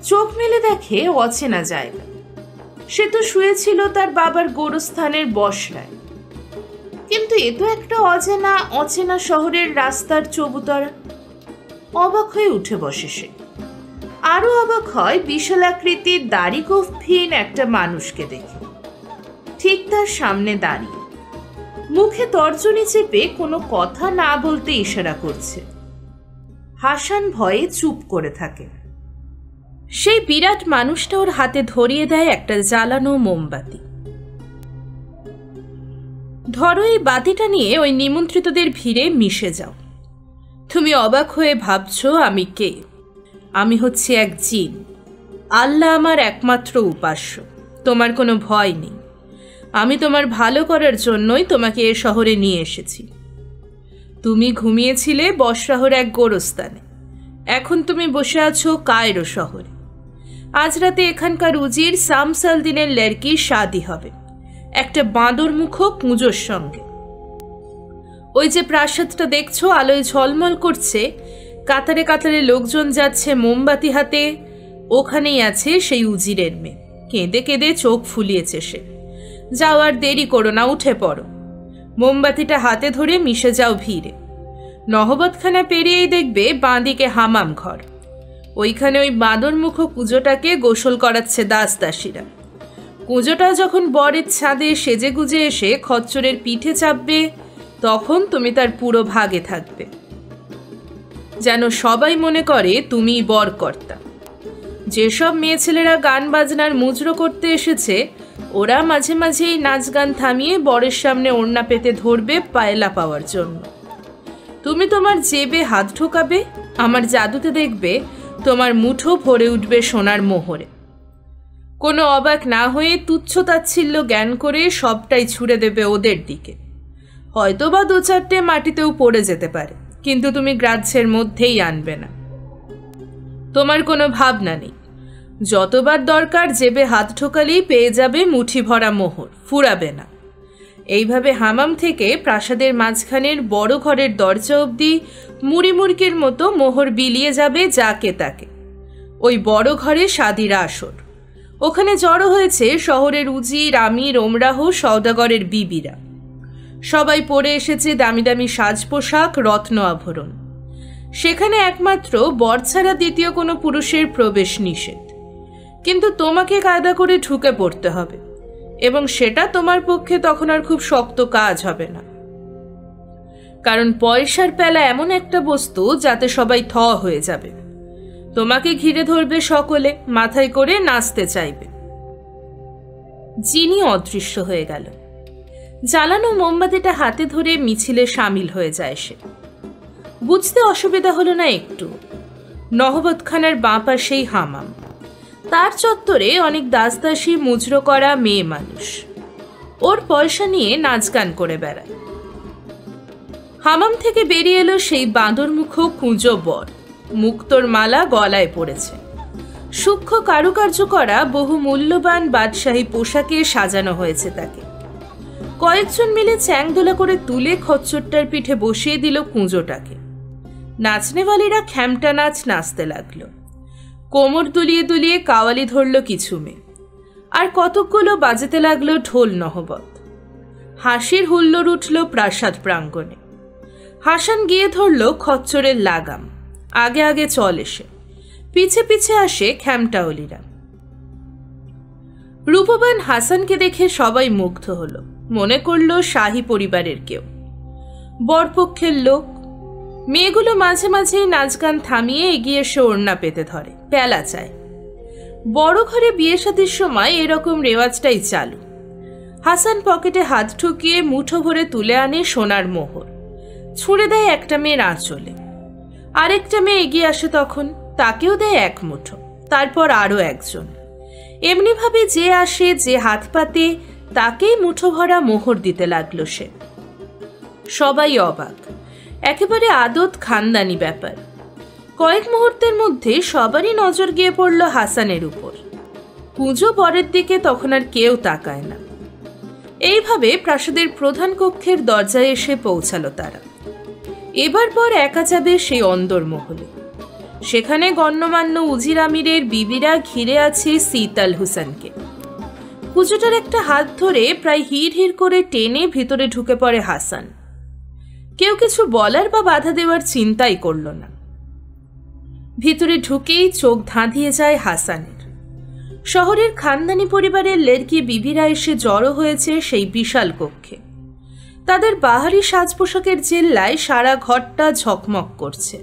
চোখ মেলে দেখে অচেনা জায়গা। সে তো শুয়েছিল তার বাবার গোরস্থানের বসরায়। কিন্তু এ তো একটা অচেনা শহরের রাস্তার চবুতরা। অবাক হয়ে উঠে বসে সে। আরো অবাক হয় বিশাল আকৃতির দাড়ি গোঁফহীন একটা মানুষকে দেখে। ঠিক তার সামনে দাঁড়িয়ে, মুখে তর্জনী চেপে কোনো কথা না বলতে ইশারা করছে। হাসান ভয়ে চুপ করে থাকে। সেই বিরাট মানুষটা ওর হাতে ধরিয়ে দেয় একটা জ্বালানো মোমবাতি। ধরো এই বাতিটা নিয়ে ওই নিমন্ত্রিতদের ভিড়ে মিশে যাও। তুমি অবাক হয়ে ভাবছো আমি কে? আমি হচ্ছে এক জিন। আল্লাহ আমার একমাত্র উপাস্য। তোমার কোনো ভয় নেই। আমি তোমার ভালো করার জন্যই তোমাকে এ শহরে নিয়ে এসেছি। তুমি ঘুমিয়েছিলে বসরাহর এক গোরস্থানে। এখন তুমি বসে আছো কায়রো শহরে। আজ রাতে এখানকার উজির শামস-আল-দ্বীনের লেরকির শাদী হবে একটা বাঁদরমুখ কুঁজোর সঙ্গে। ওই যে প্রাসাদটা দেখছো আলোয় ঝলমল করছে, কাতারে কাতারে লোকজন যাচ্ছে মোমবাতি হাতে, ওখানেই আছে সেই উজিরের মেয়ে। কেঁদে কেঁদে চোখ ফুলিয়েছে সে। যাও, আর দেরি করো না, উঠে পড়ো। মোমবাতিটা হাতে ধরে মিশে যাও ভিড়ে। নহবতখানা পেরিয়েই দেখবে বাঁদিকে হামাম ঘর। ওইখানে ওই বাঁদরমুখ কুঁজোটাকে গোসল করাচ্ছে দাস দাসীরা। কুঁজোটা যখন বরের ছাদে সেজে গুজে এসে খচ্চরের পিঠে চাপবে, তখন তুমি তার পুরো ভাগে থাকবে, যেন সবাই মনে করে তুমিই বরকর্তা। যেসব মেয়ে ছেলেরা গান বাজনার মুজরো করতে এসেছে, ওরা মাঝে মাঝে এই নাচ গান থামিয়ে বরের সামনে ওড়না পেতে ধরবে পায়লা পাওয়ার জন্য। তুমি তোমার জেবে হাত ঢোকাবে, আমার জাদুতে দেখবে তোমার মুঠো ভরে উঠবে সোনার মোহরে। কোনো অবাক না হয়ে তুচ্ছ তাচ্ছিল্য জ্ঞান করে সবটাই ছুড়ে দেবে ওদের দিকে। হয়তোবা দু চারটে মাটিতেও পড়ে যেতে পারে, কিন্তু তুমি গ্রাহ্যের মধ্যেই আনবে না। তোমার কোনো ভাবনা নেই। যতবার দরকার জেবে হাত ঢোকালেই পেয়ে যাবে মুঠি ভরা মোহর, ফুরাবে না। এইভাবে হামাম থেকে প্রাসাদের মাঝখানের বড় ঘরের দরজা অবধি মুড়িমুড়কির মতো মোহর বিলিয়ে যাবে যাকে তাকে। ওই বড় ঘরে শাদীর আসর। ওখানে জড়ো হয়েছে শহরের উজির, আমির, ওমরাহ, সওদাগরের বিবিরা। সবাই পরে এসেছে দামি দামি সাজ পোশাক, রত্ন আভরণ। সেখানে একমাত্র বর ছাড়া দ্বিতীয় কোনো পুরুষের প্রবেশ নিষেধ। কিন্তু তোমাকে কায়দা করে ঢুকে পড়তে হবে, এবং সেটা তোমার পক্ষে তখন আর খুব শক্ত কাজ হবে না। কারণ পয়সার পেলা এমন একটা বস্তু যাতে সবাই থ হয়ে যাবে। তোমাকে ঘিরে ধরবে সকলে, মাথায় করে নাচতে চাইবে। জিনি অদৃশ্য হয়ে গেল। জ্বালানো মোমবাতিটা হাতে ধরে মিছিলে সামিল হয়ে যায় সে। বুঝতে অসুবিধা হলো না একটু। নহবতখানার বাঁ পাশেই হামাম। তার চত্বরে অনেক দাসদাসী, মুজরো করা মেয়ে মানুষ। ওর পয়সা নিয়ে নাচ গান করে বেড়ায়। হামাম থেকে বেরিয়ে এলো সেই বাঁদরমুখ কুঁজো বর। মুক্তোর মালা গলায় পড়েছে। সূক্ষ্ম কারুকার্য করা বহু মূল্যবান বাদশাহী পোশাকে সাজানো হয়েছে তাকে। কয়েকজন মিলে চ্যাংদোলা করে তুলে খচ্চরটার পিঠে বসিয়ে দিল কুঁজোটাকে। নাচনেওয়ালিরা খ্যামটা নাচ নাচতে লাগলো। কোমর দুলিয়ে দুলিয়ে কাওয়ালি ধরল কিছু মেয়ে, আর কতকগুলো বাজাতে লাগলো ঢোল নহবত। হাসির হুল্লোড় উঠল প্রাসাদ প্রাঙ্গণে। হাসান গিয়ে ধরল খচ্চরের লাগাম। আগে আগে চল এসে, পিছে পিছে আসে খ্যামটাওয়ালিরা। রূপবান হাসানকে দেখে সবাই মুগ্ধ হলো, মনে করল শাহী পরিবারের কেউ, বরপক্ষের লোক। মেয়েগুলো মাঝে মাঝেই নাচ গান থামিয়ে এগিয়ে এসে ওড়না পেতে ধরে, পেলা চায়। বড় ঘরে বিয়ে শাদীর সময় এরকম রেওয়াজটাই চালু। হাসান পকেটে হাত ঠুকিয়ে মুঠো ভরে তুলে আনে সোনার মোহর, ছুঁড়ে দেয় একটা মেয়ের আঁচলে। আরেকটা মেয়ে এগিয়ে আসে তখন, তাকেও দেয় এক মুঠো, তারপর আরও একজন। এমনিভাবে যে আসে, যে হাত পাতে, তাকেই মুঠো ভরা মোহর দিতে লাগলো সে। সবাই অবাক, একেবারে আদত খানদানি ব্যাপার। কয়েক মুহূর্তের মধ্যে সবারই নজর গিয়ে পড়ল হাসানের উপর। পুজো বরের দিকে তখন আর কেউ তাকায় না। এইভাবে প্রাসাদের প্রধান কক্ষের দরজায় এসে পৌঁছালো তারা। এবার পর একা যাবে সেই অন্দরমহলে। সেখানে গণ্যমান্য উজির আমিরের বিবিরা ঘিরে আছে সিতাল হুসেনকে। পুজোটার একটা হাত ধরে প্রায় হিড় হিড় করে টেনে ভিতরে ঢুকে পড়ে হাসান। কেউ কিছু বলার বা বাধা দেওয়ার চিন্তাই করল না। ভিতরে ঢুকেই চোখ ধাঁধিয়ে যায় হাসানের। শহরের খানদানি পরিবারের লেরকি বিবিরা এসে জড়ো হয়েছে সেই বিশাল কক্ষে। তাদের বাহারি সাজ পোশাকের জেল্লায় সারা ঘরটা ঝকমক করছে।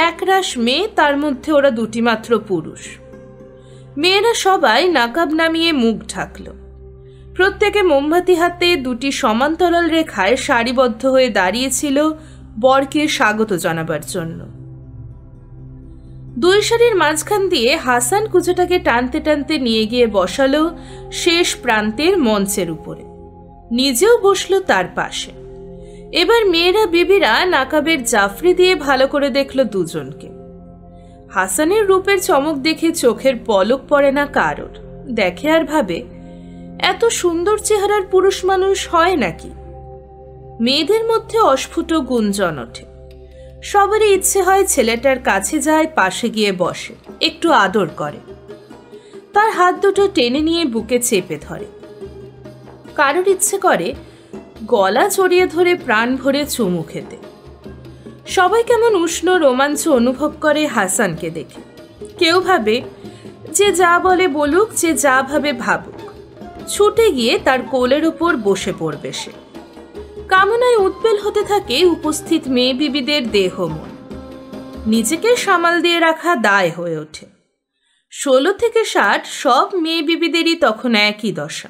একরাশ মেয়ে, তার মধ্যে ওরা দুটি মাত্র পুরুষ। মেয়েরা সবাই নাকাব নামিয়ে মুখ ঢাকল। প্রত্যেকে মোমবাতি হাতে দুটি সমান্তরাল রেখায় সারিবদ্ধ হয়ে দাঁড়িয়েছিল বরকে স্বাগত জানাবার জন্য। দুই সারির মাঝখান দিয়ে হাসান কুচোটাকে টানতে টানতে নিয়ে গিয়ে বসালো শেষ প্রান্তের মঞ্চের উপরে, নিজেও বসলো তার পাশে। এবার মেয়েরা বিবিরা নাকাবের জাফরি দিয়ে ভালো করে দেখল দুজনকে। হাসানের রূপের চমক দেখে চোখের পলক পড়ে না কারোর। দেখে আর ভাবে, এত সুন্দর চেহারার পুরুষ মানুষ হয় নাকি? মেয়েদের মধ্যে অস্ফুট গুঞ্জন ওঠে। সবারই ইচ্ছে হয় ছেলেটার কাছে যায়, পাশে গিয়ে বসে, একটু আদর করে, তার হাত দুটো টেনে নিয়ে বুকে চেপে ধরে। কারোর ইচ্ছে করে গলা জড়িয়ে ধরে প্রাণ ভরে চুমু খেতে। সবাই কেমন উষ্ণ রোমাঞ্চ অনুভব করে হাসানকে দেখে। কেউ ভাবে যে যা বলে বলুক, যে যা ভাবে ভাবুক, ছুটে গিয়ে তার কোলের উপর বসে পড়বে সে। কামনায় উদ্বেল হতে থাকে উপস্থিত মেয়ে বিবিদের দেহ মন। নিজেকে সামাল দিয়ে রাখা দায় হয়ে ওঠে। 16 থেকে 60 সব মেয়ে বিবিদেরই তখন একই দশা।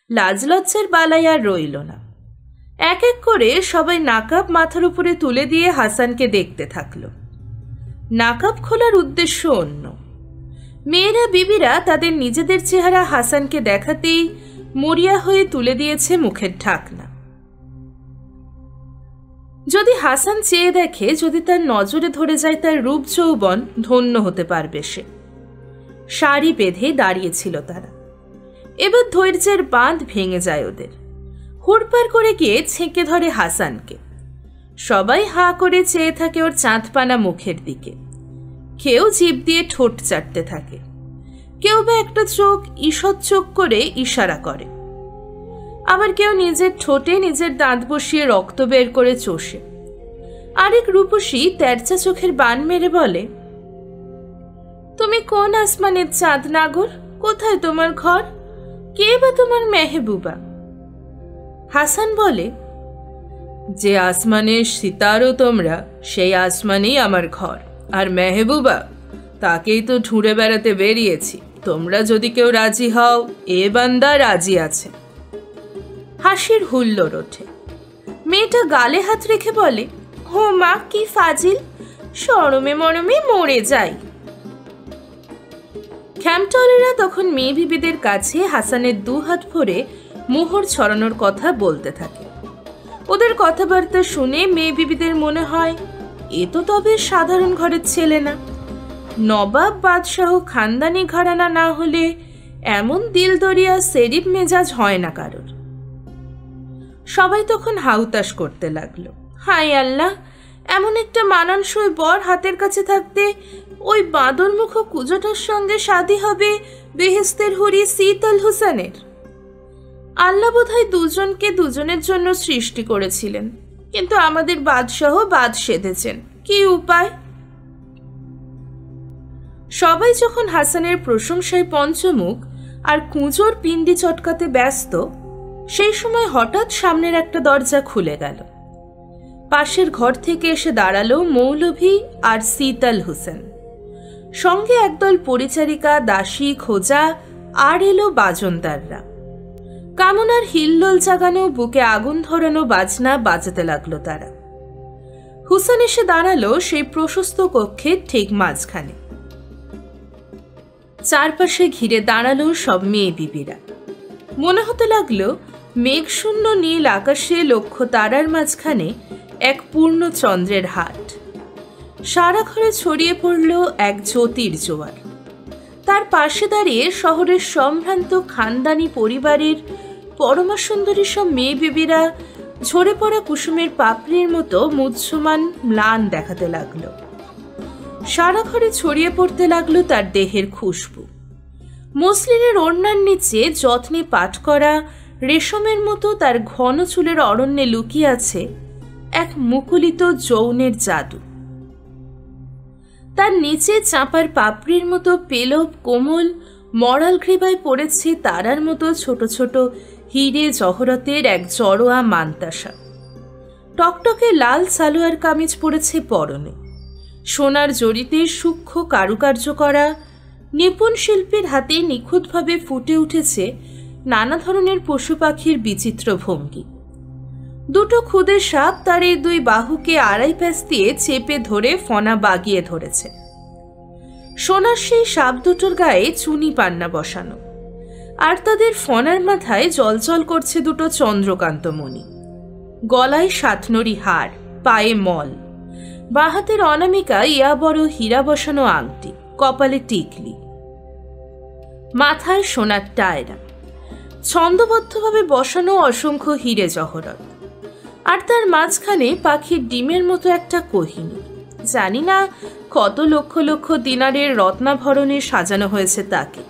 লাজ লজ্জার বালাই আর রইল না। এক এক করে সবাই নাকাব মাথার উপরে তুলে দিয়ে হাসানকে দেখতে থাকলো। নাকাব খোলার উদ্দেশ্য অন্য। মেয়েরা বিবিরা তাদের নিজেদের চেহারা হাসানকে দেখাতেই মরিয়া হয়ে তুলে দিয়েছে মুখের ঢাকনা। যদি হাসান চেয়ে দেখে, যদি তার নজরে ধরে যায় তার রূপ যৌবন, ধন্য হতে পারবে সে। শাড়ি বেঁধে দাঁড়িয়েছিল তারা। এবার ধৈর্যের বাঁধ ভেঙে যায় ওদের। হুড়পাড় করে গিয়ে ছেঁকে ধরে হাসানকে। সবাই হাঁ করে চেয়ে থাকে ওর চাঁদপানা মুখের দিকে। কেউ জিভ দিয়ে ঠোঁট চাটতে থাকে, কেউ বা একটা চোখ ঈষৎ চোখ করে ইশারা করে, আবার কেউ নিজের ঠোঁটে নিজের দাঁত বসিয়ে রক্ত বের করে চষে। আরেক রূপসী তেরচা চোখের বান মেরে বলে, তুমি কোন আসমানের চাঁদ নাগর? কোথায় তোমার ঘর? কে বা তোমার মেহবুবা? হাসান বলে, যে আসমানের সিতারও তোমরা, সেই আসমানেই আমার ঘর। আর মেহবুবা, তাকেই তো ঢুঁড়ে বেড়াতে বেরিয়েছি। তোমরা যদি কেউ রাজি হও, এ বান্দা রাজি আছে। হাসির হুল্লোড় ওঠে। মেয়েটা গালে হাত রেখে বলে, হো মা, কি ফাজিল! শরমে মরমে মরে যাই। খ্যামটলেরা তখন মেয়ে বিবিদের কাছে হাসানের 2 হাত ভরে মোহর ছড়ানোর কথা বলতে থাকে। ওদের কথাবার্তা শুনে মেয়ে বিবিদের মনে হয়, এ তো তবে সাধারণ ঘরের ছেলে না, নবাব বাদশাহ খানদানি ঘরানা না হলে এমন দিলদরিয়া সেরিফ মেজাজ হয় না কারোর। সবাই তখন হাউতাস করতে লাগলো, হাই আল্লাহ, এমন একটা মানানসই বর হাতের কাছে থাকতে ওই বাঁদরমুখ কুজোটার সঙ্গে শাদী হবে বেহেস্তের হুরি শীতল হুসেনের। আল্লাহ বোধহয় দুজনকে দুজনের জন্য সৃষ্টি করেছিলেন, কিন্তু আমাদের বাদশাহ বাদ সেধেছেন, কি উপায়? সবাই যখন হাসানের প্রশংসায় পঞ্চমুখ আর কুঁজোর পিণ্ডি চটকাতে ব্যস্ত, সেই সময় হঠাৎ সামনের একটা দরজা খুলে গেল। পাশের ঘর থেকে এসে দাঁড়ালো মৌলভী আর শীতল হুসেন, সঙ্গে একদল পরিচারিকা, দাসী, খোঁজা আর এলো বাজনদাররা। কামনার হিল্লোল জাগানো, বুকে আগুন ধরানো বাজনা বাজাতে লাগলো তারা। হুসেন এসে দাঁড়ালো সেই প্রশস্ত কক্ষের ঠিক মাঝখানে। চারপাশে ঘিরে দাঁড়ালো সব মেয়ে বিবিরা। মনে হতে লাগলো মেঘশূন্য নীল আকাশে লক্ষ তারার মাঝখানে এক পূর্ণ চন্দ্রের হাট। সারা ঘরে ছড়িয়ে পড়ল এক জ্যোতির জোয়ার। তার পাশে দাঁড়িয়ে শহরের সম্ভ্রান্ত খানদানি পরিবারের পরমা সুন্দরী সব মেয়ে বিবিরা ঝরে পড়া কুসুমের পাপড়ির মতো মুহ্যমান ম্লান দেখাতে লাগলো। সারা ঘরে ছড়িয়ে পড়তে লাগলো তার দেহের খুশবু। মসলিনের ওড়নার নিচে যত্নে পাট করা রেশমের মতো তার ঘন চুলের অরণ্যে লুকিয়ে আছে এক মুকুলিত যৌনের জাদু। তার নিচে চাঁপার পাপড়ির মতো পেলব কোমল মরাল গ্রীবায় পড়েছে তারার মতো ছোট ছোট হিরে জহরতের এক জড়োয়া মান্তাসা। টকটকে লাল সালোয়ার কামিজ পরেছে পরনে। সোনার জড়িতে সূক্ষ্ম কারুকার্য করা নিপুণ শিল্পীর হাতে নিখুঁতভাবে ফুটে উঠেছে নানা ধরনের পশু পাখির বিচিত্র ভঙ্গি। দুটো ক্ষুদে সাপ তার এই দুই বাহুকে আড়াই প্যাঁচ দিয়ে চেপে ধরে ফনা বাগিয়ে ধরেছে। সোনার সেই সাপ দুটোর গায়ে চুনি পান্না বসানো, আর তাদের ফনার মাথায় জলজল করছে দুটো চন্দ্রকান্ত মণি। গলায় সাতনরি হার, পায়ে মল, বাহাতের অনামিকা ইয়া বড় হীরা বসানো আংটি, কপালে টিকলি, মাথায় সোনার টায়রা, ছন্দবদ্ধভাবে বসানো অসংখ্য হিরে জহরত, আর তার মাঝখানে পাখির ডিমের মতো একটা কোহিনী। জানি না কত লক্ষ লক্ষ দিনারের রত্নাভরণে সাজানো হয়েছে তাকে,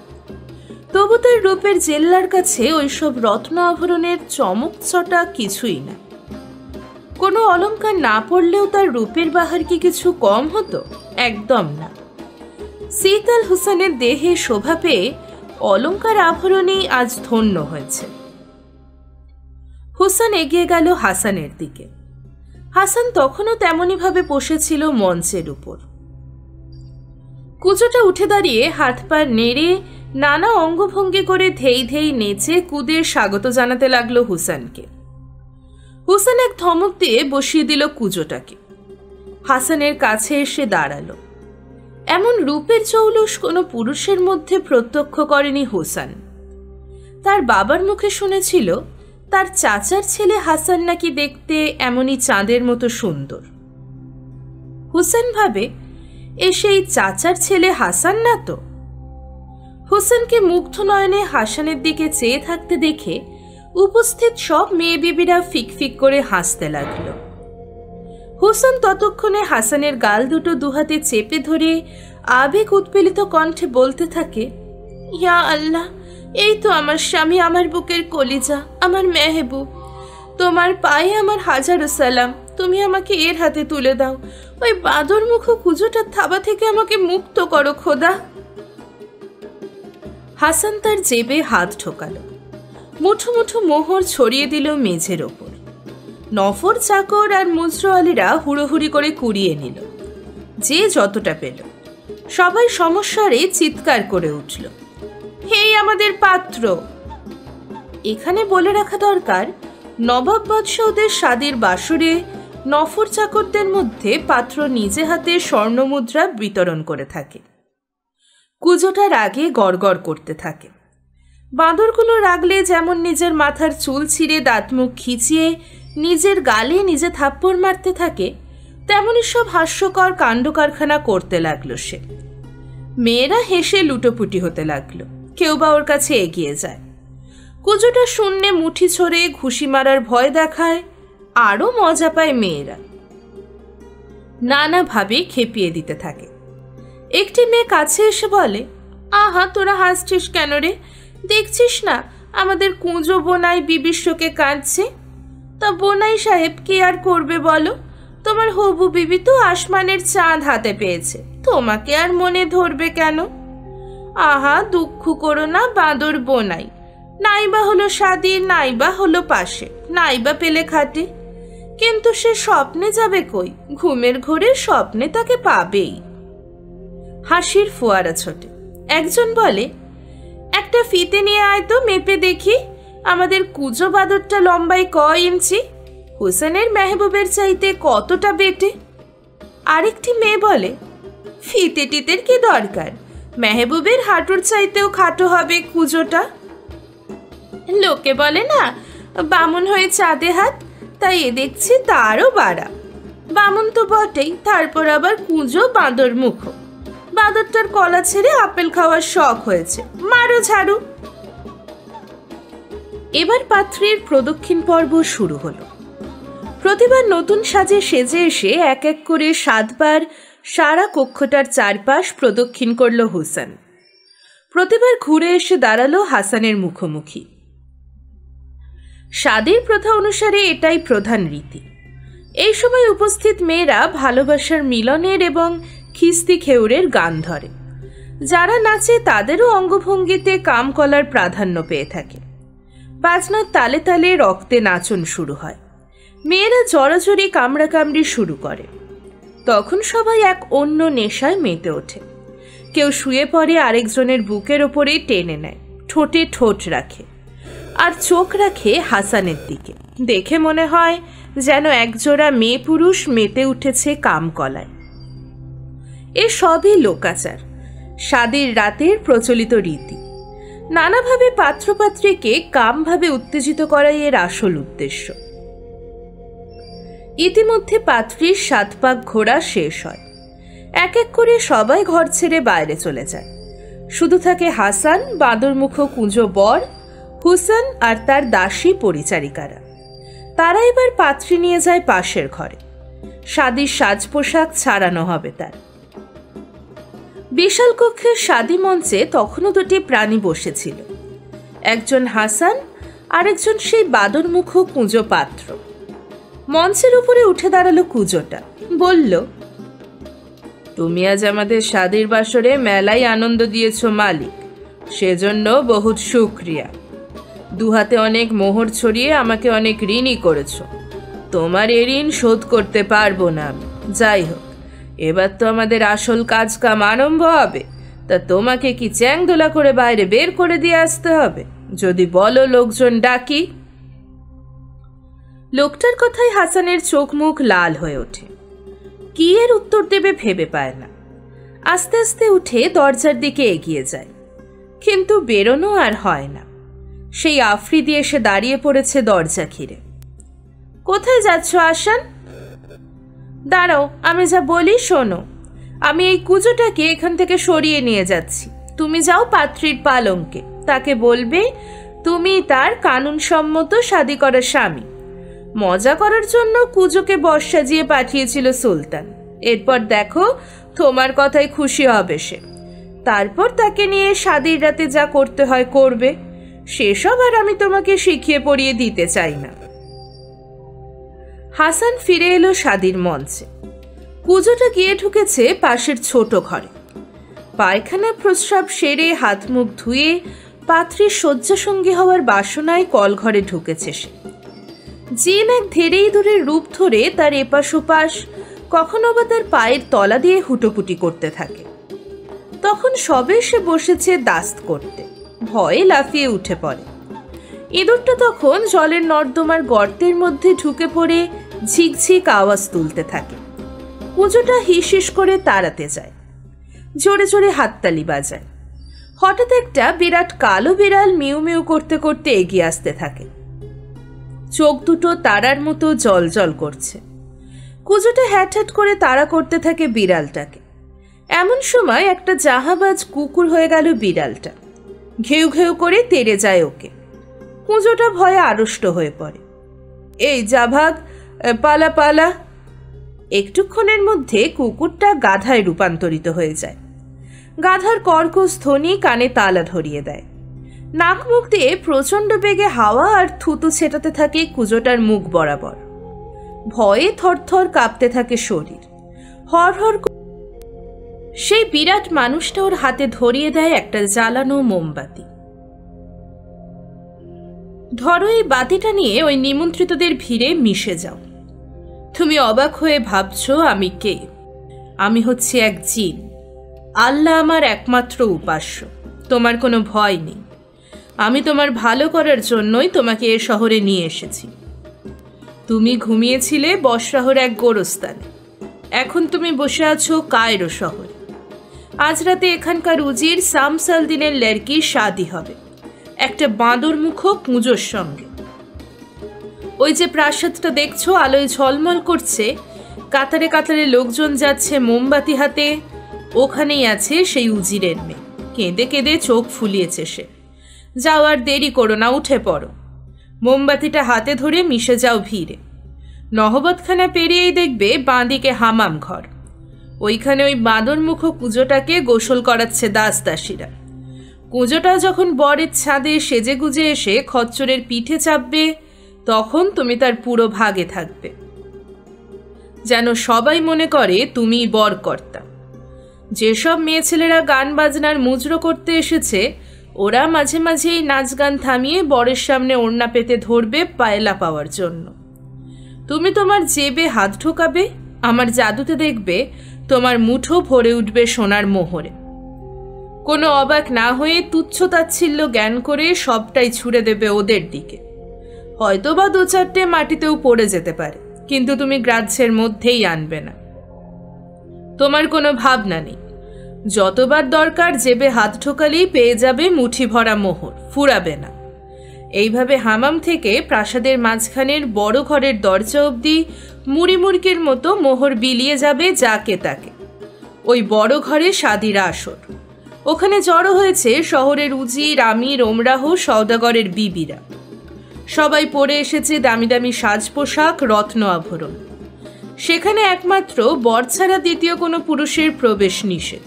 তবু তার রূপের জেল্লার কাছে ওইসব রত্ন আভরণের চমকচটা কিছুই না। কোনো অলংকার না পড়লেও তার রূপের বাহার কি কিছু কম হতো? একদম না। শীতল হুসেনের দেহে শোভা পেয়ে অলংকার আভরণেই আজ ধন্য হয়েছে। হুসেন এগিয়ে গেল হাসানের দিকে। হাসান তখনও তেমনইভাবে বসেছিল মঞ্চের উপর। কুচোটা উঠে দাঁড়িয়ে হাত পা নেড়ে নানা অঙ্গভঙ্গি করে ধেই ধেই নেচে কুদের স্বাগত জানাতে লাগলো হুসেনকে। হুসেন এক ধমক দিয়ে বসিয়ে দিল কুজোটাকে। হাসানের কাছে এসে দাঁড়ালো। এমন রূপের চৌলস কোনো পুরুষের মধ্যে প্রত্যক্ষ করেনি হুসেন। তার বাবার মুখে শুনেছিল তার চাচার ছেলে হাসান নাকি দেখতে এমনই চাঁদের মতো সুন্দর। হুসেন ভাবে, এ সেই চাচার ছেলে হাসান না তো? হুসেনকে মুগ্ধ নয়নে হাসানের দিকে চেয়ে থাকতে দেখে উপস্থিত সব মেয়ে বিবিরা ফিকফিক করে হাসতে লাগল। হুসেন ততক্ষণে হাসানের গাল দুটো দুহাতে চেপে ধরে আবেগ উৎপীড়িত কণ্ঠে বলতে থাকে, ইয়া আল্লাহ, এই তো আমার স্বামী, আমার বুকের কলিজা, আমার মেহবুব। তোমার পায়ে আমার হাজারো সালাম। তুমি আমাকে এর হাতে তুলে দাও। ওই বাঁদর মুখ কুজোটার থাবা থেকে আমাকে মুক্ত করো খোদা। হাসান তার জেবে হাত ঢোকালো, মুঠো মুঠো মোহর ছড়িয়ে দিল মেঝের ওপর। নফর, চাকর আর মুজরো আলীরা হুড়োহুড়ি করে কুড়িয়ে নিল, যে যতটা পেল। সবাই সমস্যারে চিৎকার করে উঠল, হেই আমাদের পাত্র! এখানে বলে রাখা দরকার, নবাব বাদশাহদের শাদীর বাসরে নফর চাকরদের মধ্যে পাত্র নিজে হাতে স্বর্ণমুদ্রা বিতরণ করে থাকে। কুজোটার আগে গড়গড় করতে থাকে। বাঁদরগুলো রাগলে যেমন নিজের মাথার চুল ছিঁড়ে দাঁতমুখ খিচিয়ে নিজের গালে নিজে থাপ্পড় মারতে থাকে, তেমনই সব হাস্যকর কাণ্ড কারখানা করতে লাগলো সে। মেয়েরা হেসে লুটোপুটি হতে লাগলো, কেউ বা ওর কাছে এগিয়ে যায়। কুজোটা শূন্যে মুঠি ছড়ে ঘুষি মারার ভয় দেখায়, আরো মজা পায় মেয়েরা। নানাভাবে খেপিয়ে দিতে থাকে। একটি মেয়ে কাছে এসে বলে, আহা তোরা হাসছিস কেন রে? দেখছিস না আমাদের কুঁজো বোনাই বিবিশ্বকে কাঁদছে। তা বোনাই সাহেব কি আর করবে বলো? তোমার হবু বিবি তো আসমানের চাঁদ হাতে পেয়েছে, তোমাকে আর মনে ধরবে কেন? আহা দুঃখ করো না বাঁদর বোনাই, নাইবা হলো সাদি, নাইবা হলো পাশে, নাইবা পেলে খাটে। কিন্তু সে স্বপ্নে যাবে কই? ঘুমের ঘোরে স্বপ্নে তাকে পাবেই। হাসির ফোয়ারা ছোটে। একজন বলে, একটা ফিতে নিয়ে আয় তো মেপে দেখি আমাদের কুজো বাদরটা লম্বায় কয় ইঞ্চি, হোসেনের মেহবুবের চাইতে কতটা বেটে। আরেকটি মেয়ে বলে, ফিতে টিতের কি দরকার, মেহবুবের হাঁটুর চাইতেও খাটো হবে কুজোটা। লোকে বলে না বামুন হয়ে চাঁদে হাত, তাই এ দেখছি তারও বাড়া। বামুন তো বটেই, তারপর আবার কুঁজো বাঁদর মুখ। বাঁদরটার কলা ছেড়ে আপেল খাওয়ার শখ হয়েছে, মারো ঝাড়ু। এবার পাত্রীর প্রদক্ষিণ পর্ব শুরু হলো। প্রতিবার নতুন সাজে সেজে এসে এক এক করে 7 বার সারা কক্ষটার চারপাশ প্রদক্ষিণ করল হোসেন। প্রতিবার ঘুরে এসে দাঁড়ালো হাসানের মুখোমুখি। শাদীর প্রথা অনুসারে এটাই প্রধান রীতি। এই সময় উপস্থিত মেয়েরা ভালোবাসার মিলনের এবং খিস্তি খেউরের গান ধরে। যারা নাচে তাদেরও অঙ্গভঙ্গিতে কামকলার প্রাধান্য পেয়ে থাকে। বাজনার তালে তালে রক্তে নাচন শুরু হয়। মেয়েরা জড়াজড়ি কামড়াকামড়ি শুরু করে। তখন সবাই এক অন্য নেশায় মেতে ওঠে। কেউ শুয়ে পড়ে আরেকজনের বুকের ওপরে টেনে নেয়, ঠোঁটে ঠোঁট রাখে, আর চোখ রাখে হাসানের দিকে। দেখে মনে হয় যেন একজোড়া মেয়ে পুরুষ মেতে উঠেছে কামকলায়। এ সবই লোকাচার, শাদীর রাতের প্রচলিত রীতি। নানাভাবে পাত্রপাত্রীকে কামভাবে উত্তেজিত করাই এর আসল উদ্দেশ্য। ইতিমধ্যে পাত্রীর 7 পাক ঘোরা শেষ হয়। এক এক করে সবাই ঘর ছেড়ে বাইরে চলে যায়। শুধু থাকে হাসান, বাঁদরমুখ কুঁজো বর, হুসেন আর তার দাসী পরিচারিকারা। তারা এবার পাত্রী নিয়ে যায় পাশের ঘরে। শাদীর সাজ পোশাক ছাড়ানো হবে তার। বিশাল কক্ষের শাদী মঞ্চে তখনও 2টি প্রাণী বসেছিল, একজন হাসান আর একজন সেই বাঁদরমুখ কুঁজো পাত্র। মঞ্চের উপরে উঠে দাঁড়ালো কুঁজোটা, বলল, তুমি আজ আমাদের শাদীর বাসরে মেলায় আনন্দ দিয়েছ মালিক, সেজন্য বহুত শুকরিয়া। 2 হাতে অনেক মোহর ছড়িয়ে আমাকে অনেক ঋণী করেছ। তোমার এ ঋণ শোধ করতে পারবো না আমি। যাই হোক, এবার তো আমাদের আসল কাজ কাম আরম্ভ হবে। তা তোমাকে কি চ্যাংদোলা করে বাইরে বের করে দিয়ে আসতে হবে? যদি বলো লোকজন ডাকি। লোকটার কথায় হাসানের চোখ মুখ লাল হয়ে ওঠে। কি এর উত্তর দেবে ভেবে পায় না। আস্তে আস্তে উঠে দরজার দিকে এগিয়ে যায়, কিন্তু বেরোনো আর হয় না। সেই আফ্রিদি এসে দাঁড়িয়ে পড়েছে দরজা ঘিরে। কোথায় যাচ্ছ আসান? দাঁড়াও, আমি যা বলি শোনো। আমি এই কুঁজোটাকে এখান থেকে সরিয়ে নিয়ে যাচ্ছি। তুমি যাও পাত্রীর পালঙ্কে, তাকে বলবে তুমি তার কানুনসম্মত শাদী করা স্বামী। মজা করার জন্য কুঁজোকে বশ সাজিয়ে পাঠিয়েছিল সুলতান। এরপর দেখো তোমার কথায় খুশি হবে সে। তারপর তাকে নিয়ে শাদীর রাতে যা করতে হয় করবে। সেসব আর আমি তোমাকে শিখিয়ে পড়িয়ে দিতে চাই না। হাসান ফিরে এলো শাদীর মঞ্চে। কুঁজোটা গিয়ে ঢুকেছে পাশের ছোট ঘরে। পায়খানা প্রস্রাব সেরে হাত মুখ ধুয়ে পাত্রীর শয্যাসঙ্গী হওয়ার বাসনায় কলঘরে ঢুকেছে সে। জিন এক ধীরেই দূরের রূপ ধরে তার এপাশ ওপাশ, কখনো বা তার পায়ের তলা দিয়ে হুটোপুটি করতে থাকে। তখন সবে সে বসেছে দাস্ত করতে, ভয়ে লাফিয়ে উঠে পড়ে। ইঁদুরটা তখন জলের নর্দমার গর্তের মধ্যে ঢুকে পড়ে ঝিকঝিক আওয়াজ তুলতে থাকে। কুঁজোটা হিস হিস করে তাড়াতে যায়, জোরে জোরে হাততালি বাজায়। হঠাৎ একটা বিরাট কালো বিড়াল মিউ মিউ করতে করতে এগিয়ে আসতে থাকে। চোখ দুটো তারার মতো জল জল করছে। কুজোটা হ্যাট করে তাড়া করতে থাকে বিড়ালটাকে। এমন সময় একটা জাহাবাজ কুকুর হয়ে গেল বিড়ালটা। ঘেউ ঘেউ করে তেড়ে যায় ওকে। কুজোটা ভয়ে আড়ষ্ট হয়ে পড়ে। এই যা ভাগ, পালা পালা। একটুক্ষণের মধ্যে কুকুরটা গাধায় রূপান্তরিত হয়ে যায়। গাধার কর্কশ ধ্বনি কানে তালা ধরিয়ে দেয়। নাক মুখ দিয়ে প্রচণ্ড বেগে হাওয়া আর থুতু ছেটাতে থাকে কুজোটার মুখ বরাবর। ভয়ে থরথর কাঁপতে থাকে শরীর। হর হর সেই বিরাট মানুষটা ওর হাতে ধরিয়ে দেয় একটা জ্বালানো মোমবাতি। ধরো এই বাতিটা নিয়ে ওই নিমন্ত্রিতদের ভিড়ে মিশে যাও। তুমি অবাক হয়ে ভাবছ আমি কে? আমি হচ্ছি এক জিন। আল্লাহ আমার একমাত্র উপাস্য। তোমার কোনো ভয় নেই। আমি তোমার ভালো করার জন্যই তোমাকে এ শহরে নিয়ে এসেছি। তুমি ঘুমিয়েছিলে বসরাহর এক গোরস্থানে। এখন তুমি বসে আছো কায়রো শহরে। আজ রাতে এখানকার উজির শামসাল দিনের লেরকির শাদি হবে একটা বাঁদর মুখ কুঁজোর সঙ্গে। ওই যে প্রাসাদটা দেখছো আলোয় ঝলমল করছে, কাতারে কাতারে লোকজন যাচ্ছে মোমবাতি হাতে, ওখানেই আছে সেই উজিরের মেয়ে। কেঁদে কেঁদে চোখ ফুলিয়েছে সে। যাও আর দেরি করো না, উঠে পড়ো। মোমবাতিটা হাতে ধরে মিশে যাও ভিড়ে। নহবতখানা পেরিয়েই দেখবে বাঁদিকে হামাম ঘর। ওইখানে ওই বাঁদর মুখ কুঁজোটাকে গোসল করাচ্ছে দাস দাসীরা। কুঁজোটা যখন বরের ছাদে সেজে গুজে এসে খচ্চরের পিঠে চাপবে, তখন তুমি তার পুরো ভাগে থাকবে, যেন সবাই মনে করে তুমিই বরকর্তা। যেসব মেয়ে ছেলেরা গান বাজনার মুজরো করতে এসেছে, ওরা মাঝে মাঝে এই নাচ গান থামিয়ে বরের সামনে ওড়না পেতে ধরবে পায়লা পাওয়ার জন্য। তুমি তোমার জেবে হাত ঢোকাবে, আমার জাদুতে দেখবে তোমার মুঠো ভরে উঠবে সোনার মোহরে। কোনো অবাক না হয়ে তুচ্ছ তাচ্ছিল্য জ্ঞান করে সবটাই ছুড়ে দেবে ওদের দিকে। হয়তোবা দু চারটে মাটিতেও পড়ে যেতে পারে, কিন্তু তুমি গ্রাহ্যের মধ্যেই আনবে না। তোমার কোনো ভাবনা নেই। যতবার দরকার জেবে হাত ঢোকালেই পেয়ে যাবে মুঠি ভরা মোহর, ফুরাবে না। এইভাবে হামাম থেকে প্রাসাদের মাঝখানের বড় ঘরের দরজা অবধি মুড়ি মুড়কির মতো মোহর বিলিয়ে যাবে যাকে তাকে। ওই বড় ঘরে শাদির আসর। ওখানে জড়ো হয়েছে শহরের উজির, আমির, ওমরাহ, সওদাগরের বিবিরা। সবাই পরে এসেছে দামি দামি সাজ পোশাক, রত্ন আভরণ। সেখানে একমাত্র বর ছাড়া দ্বিতীয় কোনো পুরুষের প্রবেশ নিষেধ।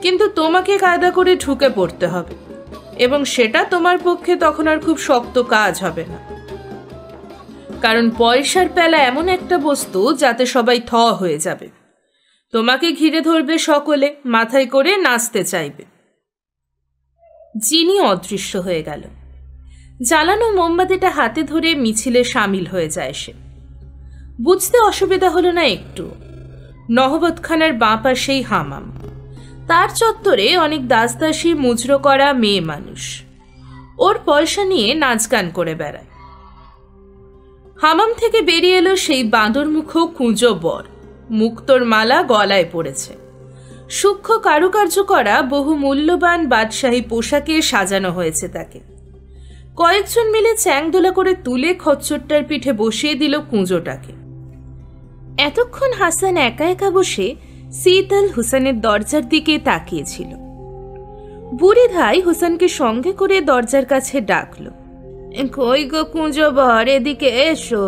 কিন্তু তোমাকে কায়দা করে ঢুকে পড়তে হবে, এবং সেটা তোমার পক্ষে তখন আর খুব শক্ত কাজ হবে না। কারণ পয়সার পেলা এমন একটা বস্তু যাতে সবাই থ হয়ে যাবে। তোমাকে ঘিরে ধরবে সকলে, মাথায় করে নাচতে চাইবে। জিনি অদৃশ্য হয়ে গেল। জ্বালানো মোমবাতিটা হাতে ধরে মিছিলে সামিল হয়ে যায় সে। বুঝতে অসুবিধা হলো না একটু। নহবতখানার বাঁ পাশেই হামাম। তার চত্বরে অনেক দাসদাসী, মুজরো করা মেয়ে মানুষ। ওর পয়সা নিয়ে নাচ গান করে বেড়ায়। হামাম থেকে বেরিয়ে এলো সেই বাঁদর মুখ কুঁজো বর। মুক্তোর মালা গলায় পড়েছে। সূক্ষ্ম কারুকার্য করা বহু মূল্যবান বাদশাহী পোশাকে সাজানো হয়েছে তাকে। কয়েকজন মিলে চ্যাংদোলা করে তুলে খচ্চরটার পিঠে বসিয়ে দিল কুঁজোটাকে। এতক্ষণ হাসান একা একা বসে শীতল হুসেনের দরজার দিকে তাকিয়েছিল। বুড়ি ধাই হুসেনকে সঙ্গে করে দরজার কাছে ডাকল। কই গো কুঁজো বর, এদিকে এসো।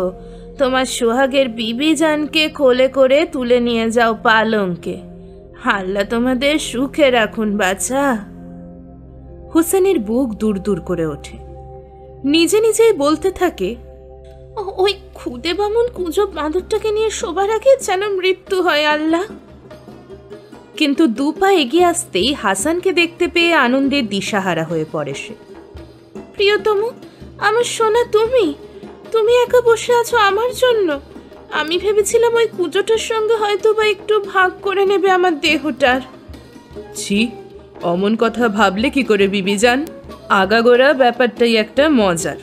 তোমার সোহাগের বিবি জানকে কোলে করে তুলে নিয়ে যাও পালঙ্কে। আল্লাহ তোমাদের সুখে রাখুন বাছা। হুসেনের বুক দূর দূর করে ওঠে। নিজে নিজেই বলতে থাকে, ওই খুদে বামুন কুঁজো বাঁদরটাকে নিয়ে শোবার আগে যেন মৃত্যু হয় আল্লাহ। কিন্তু দু পা এগিয়ে আসতেই হাসানকে দেখতে পেয়ে আনন্দে দিশাহারা হয়ে পড়ে সে। প্রিয়তম, আমার সোনা, তুমি একা বসে আছো আমার জন্য? আমি ভেবেছিলাম ওই কুঁজোটার সঙ্গে হয়তো বা একটু ভাগ করে নেবে আমার দেহটার। ছি, অমন কথা ভাবলে কি করে বিবিজান? আগাগোড়া ব্যাপারটাই একটা মজার।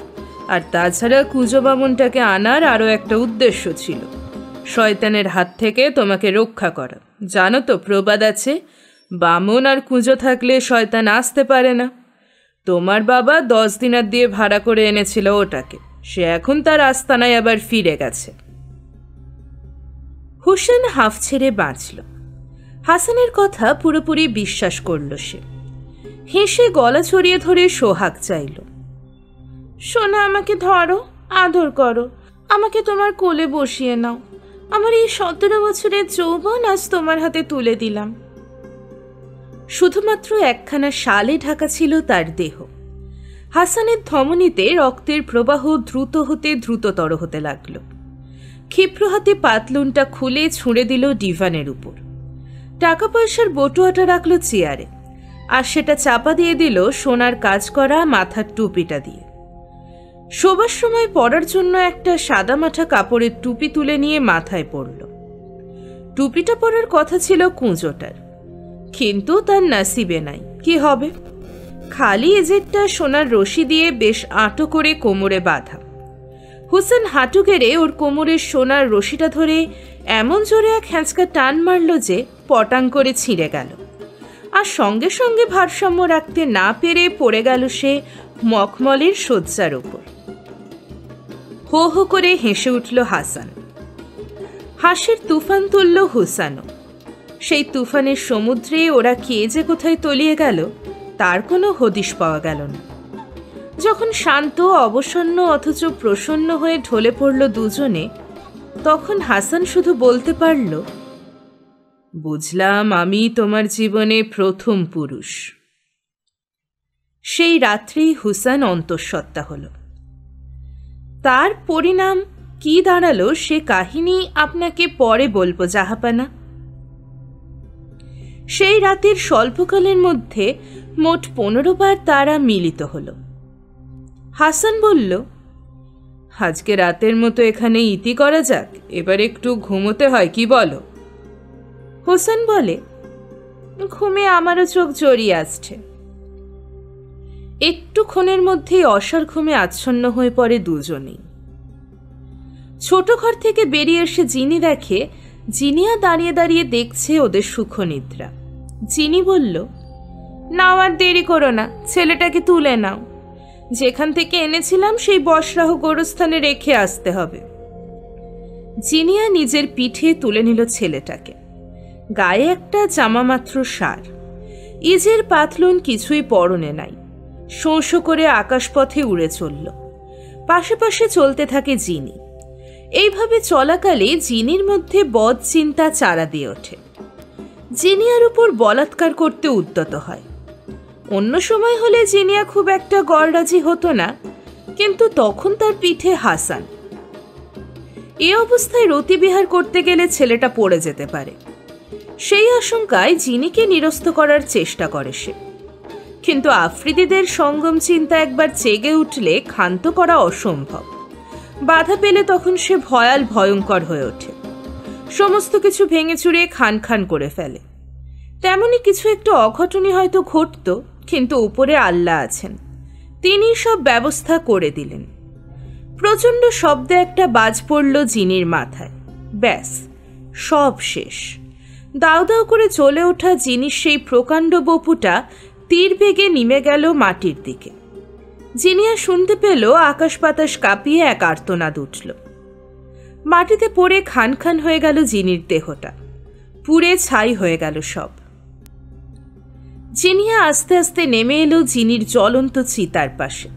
আর তাছাড়া কুঁজো বামুনটাকে আনার আরও একটা উদ্দেশ্য ছিল, শয়তানের হাত থেকে তোমাকে রক্ষা করা। জানো তো প্রবাদ আছে, বামুন আর কুঁজো থাকলে শয়তান আসতে পারে না। তোমার বাবা 10 দিনার দিয়ে ভাড়া করে এনেছিল ওটাকে। সে এখন তার আস্তানায় আবার ফিরে গেছে। হোসেন হাফ ছেড়ে বাঁচল। হাসানের কথা পুরোপুরি বিশ্বাস করল সে। হেসে গলা ছড়িয়ে ধরে সোহাগ চাইল, সোনা আমাকে ধরো, আদর করো, আমাকে তোমার কোলে বসিয়ে নাও, আমার এই 17 বছরের যৌবন আজ তোমার হাতে তুলে দিলাম। শুধুমাত্র একখানা শালে ঢাকা ছিল তার দেহ। হাসানের ধমনীতে রক্তের প্রবাহ দ্রুত হতে দ্রুততর হতে লাগল। ক্ষিপ্র হাতে পাতলুনটা খুলে ছুঁড়ে দিল ডিভানের উপর। টাকা পয়সার বটুয়াটা রাখল চেয়ারে, আর সেটা চাপা দিয়ে দিল সোনার কাজ করা মাথার টুপিটা দিয়ে। শোবার সময় পরার জন্য একটা সাদামাঠা কাপড়ের টুপি তুলে নিয়ে মাথায় পড়ল। টুপিটা পরার কথা ছিল কুঁজোটার, কিন্তু তার নাসিবে নাই। কি হবে? খালি এজেরটা সোনার রশি দিয়ে বেশ আঁটো করে কোমরে বাঁধা। হোসেন হাঁটু গেড়ে ওর কোমরের সোনার রশিটা ধরে এমন জোরে এক হ্যাঁচকা টান মারল যে পটাং করে ছিঁড়ে গেল, আর সঙ্গে সঙ্গে ভারসাম্য রাখতে না পেরে পড়ে গেল সে মখমলের শয্যার ওপর। হো হো করে হেসে উঠল হাসান। হাসির তুফান তুলল হুসানও। সেই তুফানের সমুদ্রে ওরা কে যে কোথায় তলিয়ে গেল তার কোনো হদিশ পাওয়া গেল না। যখন শান্ত, অবসন্ন অথচ প্রসন্ন হয়ে ঢলে পড়ল দুজনে, তখন হাসান শুধু বলতে পারল, বুঝলাম আমি তোমার জীবনে প্রথম পুরুষ। সেই রাত্রেই হুসান অন্তঃসত্ত্বা হল। তার পরিণাম কি দাঁড়ালো সে কাহিনী আপনাকে পরে বলবো জাহাপানা। সেই রাতের স্বল্পকালের মধ্যে মোট 15 বার তারা মিলিত হল। হাসান বলল, আজকে রাতের মতো এখানে ইতি করা যাক, এবার একটু ঘুমোতে হয়, কি বলো? হোসেন বলে, ঘুমে আমারও চোখ জড়িয়ে আসছে। একটুক্ষণের মধ্যেই অসার ঘুমে আচ্ছন্ন হয়ে পড়ে দুজনেই। ছোট ঘর থেকে বেরিয়ে এসে জিনি দেখে জিনিয়া দাঁড়িয়ে দাঁড়িয়ে দেখছে ওদের সুখনিদ্রা। জিনি বলল, নাও আর দেরি করো না, ছেলেটাকে তুলে নাও। যেখান থেকে এনেছিলাম সেই বসরাহ গোরস্থানে রেখে আসতে হবে। জিনিয়া নিজের পিঠে তুলে নিল ছেলেটাকে। গায়ে একটা জামা মাত্র সার, ইজের পাতলুন কিছুই পরনে নাই। শোঁ শোঁ করে আকাশপথে উড়ে চলল। পাশে পাশে চলতে থাকে জিনি। এইভাবে চলাকালে জিনির মধ্যে বদ চিন্তা চারা দিয়ে ওঠে। জিনিয়ার উপর বলাৎকার করতে উদ্যত হয়। অন্য সময় হলে জিনিয়া খুব একটা গড়রাজি হতো না, কিন্তু তখন তার পিঠে হাসান। এ অবস্থায় রতিবিহার করতে গেলে ছেলেটা পড়ে যেতে পারে। সেই আশঙ্কায় জিনিকে নিরস্ত করার চেষ্টা করে সে। কিন্তু আফ্রিদিদের সঙ্গম চিন্তা একবার জেগে উঠলে ক্ষান্ত করা অসম্ভব। বাধা পেলে তখন সে ভয়াল ভয়ঙ্কর হয়ে ওঠে। সমস্ত কিছু ভেঙে চুরে খান খান করে ফেলে। তেমনি কিছু একটু অঘটনই হয়তো ঘটত, কিন্তু উপরে আল্লাহ আছেন, তিনি সব ব্যবস্থা করে দিলেন। প্রচণ্ড শব্দে একটা বাজ পড়ল জিনির মাথায়। ব্যাস, সব শেষ। দাউ দাউ করে চলে ওঠা জিনির সেই প্রকাণ্ড বপুটা তীর বেগে নেমে গেল মাটির দিকে। জিনিয়া শুনতে পেল আকাশ বাতাস কাঁপিয়ে এক আর্তনাদ উঠল। মাটিতে পড়ে খান খান হয়ে গেল জিনির দেহটা, পুড়ে ছাই হয়ে গেল সব। জিনিয়া আস্তে আস্তে নেমে এলো জিনির জ্বলন্ত চিতার পাশে।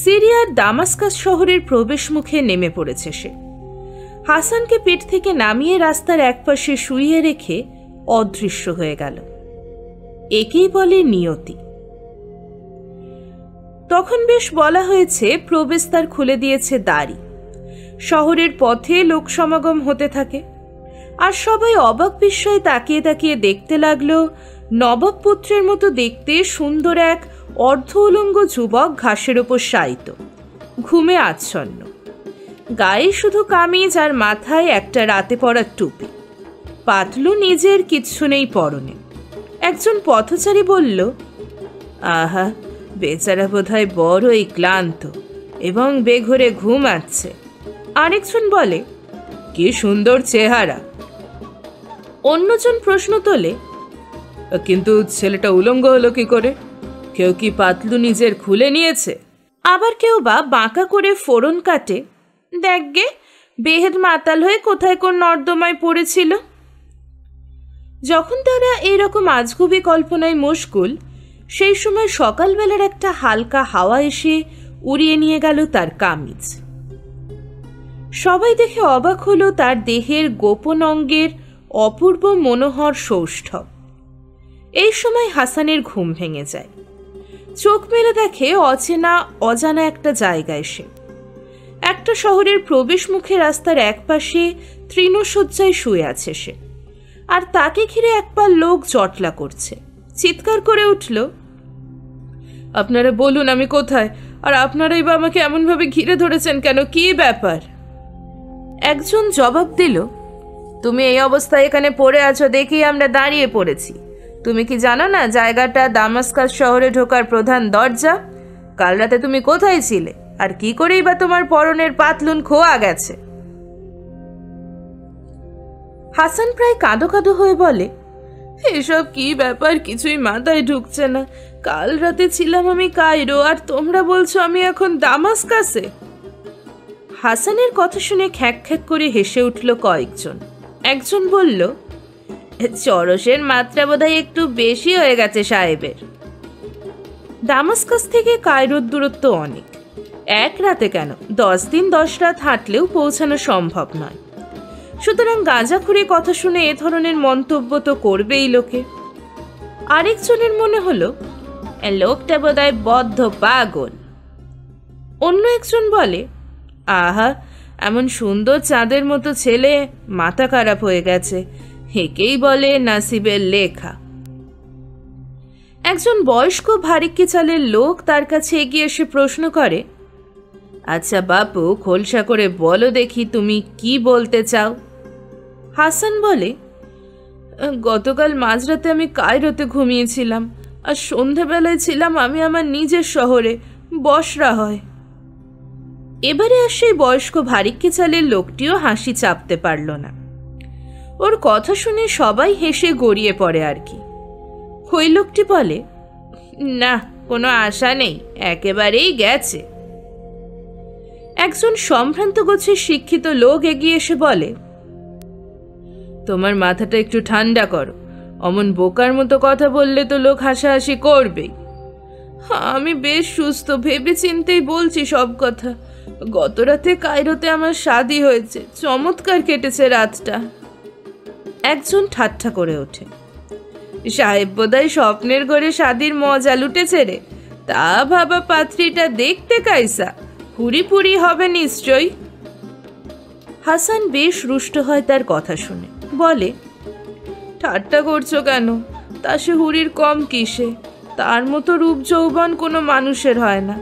সিরিয়ার দামাস্কাস শহরের প্রবেশ মুখে নেমে পড়েছে সে। হাসানকে পেট থেকে নামিয়ে রাস্তার একপাশে শুইয়ে রেখে অদৃশ্য হয়ে গেল। একেই বলে নিয়তি। তখন বেশ বলা হয়েছে প্রবেশদ্বার খুলে দিয়েছে দাড়ি। শহরের পথে লোক সমাগম হতে থাকে, আর সবাই অবাক বিস্ময়ে তাকিয়ে তাকিয়ে দেখতে লাগলো নবাব পুত্রের মতো দেখতে সুন্দর এক অর্ধ উলঙ্গ যুবক ঘাসের ওপর শায়িত, ঘুমে আচ্ছন্ন। গায়ে শুধু কামিজ আর মাথায় একটা রাতে পরার টুপি। পাতলু নিজের কিচ্ছু নেই পরনে। একজন পথচারী বলল, আহা, বেচারা বোধহয় বড়ই ক্লান্ত এবং বেঘরে ঘুমাচ্ছে। আরেকজন বলে, কি সুন্দর চেহারা। অন্যজন প্রশ্ন তোলে, কিন্তু ছেলেটা উলঙ্গ হলো কি করে? কেউ কি পাতলু নিজের খুলে নিয়েছে? আবার কেউ বা বাঁকা করে ফোড়ন কাটে, দেখগে বেহেদ মাতাল হয়ে কোথায় কোন নর্দমায় পড়েছিল। যখন তারা এইরকম আজগুবি কল্পনায় মশগুল, সেই সময় সকালবেলার একটা হালকা হাওয়া এসে উড়িয়ে নিয়ে গেল তার কামিজ। সবাই দেখে অবাক হলো তার দেহের গোপন অঙ্গের অপূর্ব মনোহর সৌষ্ঠব। এই সময় হাসানের ঘুম ভেঙে যায়। চোখ মেলে দেখে অচেনা অজানা একটা জায়গায় সে। একটা শহরের প্রবেশ মুখে রাস্তার একপাশে তৃণশয্যায় শুয়ে আছে সে, আর তাকে ঘিরে একপাল লোক জটলা করছে। চিৎকার করে উঠল, আপনারা বলুন আমি কোথায়, আর আপনারাই বা আমাকে এমনভাবে ঘিরে ধরেছেন কেন, কি ব্যাপার? একজন জবাব দিল, তুমি এই অবস্থায় এখানে পড়ে আছো দেখেই আমরা দাঁড়িয়ে পড়েছি। তুমি কি জানো না জায়গাটা দামাস্কাস শহরে ঢোকার প্রধান দরজা? কাল রাতে তুমি কোথায় ছিলে, আর কি করেই বা তোমার পরনের পাতলুন খোয়া গেছে? হাসান প্রায় কাঁদো কাঁদো হয়ে বলে, এসব কি ব্যাপার, কিছুই মাথায় ঢুকছে না। কাল রাতে ছিলাম আমি কায়রো, আর তোমরা বলছো আমি এখন দামাস্কাসে। হাসানের কথা শুনে খ্যাক খ্যাক করে হেসে উঠল কয়েকজন। একজন বলল, চরসের মাত্রা বোধহয় একটু বেশি হয়ে গেছে সাহেবের। দামাস্কাস থেকে কায়রোর দূরত্ব অনেক। এক রাতে কেন, 10 দিন 10 রাত হাঁটলেও পৌঁছানো সম্ভব নয়। সুতরাং গাঁজাখুরি কথা শুনে এ ধরনের মন্তব্য তো করবেই লোকে। আরেকজনের মনে হলো, লোকটা বোধহয় বদ্ধ পাগল। অন্য একজন বলে, আহা, এমন সুন্দর চাঁদের মতো ছেলে, মাথা খারাপ হয়ে গেছে, একেই বলে নাসিবের লেখা। একজন বয়স্ক ভারিক্কি চালের লোক তার কাছে এগিয়ে এসে প্রশ্ন করে, আচ্ছা বাপু, খোলসা করে বলো দেখি তুমি কি বলতে চাও? হাসান বলে, গতকাল মাঝরাতে আমি কায়রোতে ঘুমিয়েছিলাম, আর সন্ধেবেলায় ছিলাম আমি আমার নিজের শহরে বসরা হয়। এবারে আর সেই বয়স্ক ভারিক্কি চালের লোকটিও হাসি চাপতে পারল না। ওর কথা শুনে সবাই হেসে গড়িয়ে পড়ে আর কি। ওই লোকটি বলে, না, কোনো আশা নেই, একেবারেই গেছে। একজন সম্ভ্রান্ত গোছের শিক্ষিত লোক এগিয়ে এসে বলে, তোমার মাথাটা একটু ঠান্ডা করো, অমন বোকার মতো কথা বললে তো লোক হাসাহাসি করবেই। আমি বেশ সুস্থ, ভেবে চিন্তেই বলছি সব কথা। গত রাতে কায়রোতে আমার শাদী হয়েছে, চমৎকার কেটেছে রাতটা। একজন ঠাট্টা করে ওঠে, সাহেব বোধহয় স্বপ্নের ঘরে শাদীর মজা লুটেছে রে। তা ভাবা পাত্রীটা দেখতে কাইসা, পুরি পুরি হবে নিশ্চয়ই। হাসান বেশ রুষ্ট হয় তার কথা শুনে, বলে, ঠাট্টা করছো কেন? তা সে হুরির কম কিসে? তার মতো রূপ যৌবন কোনো মানুষের হয় না।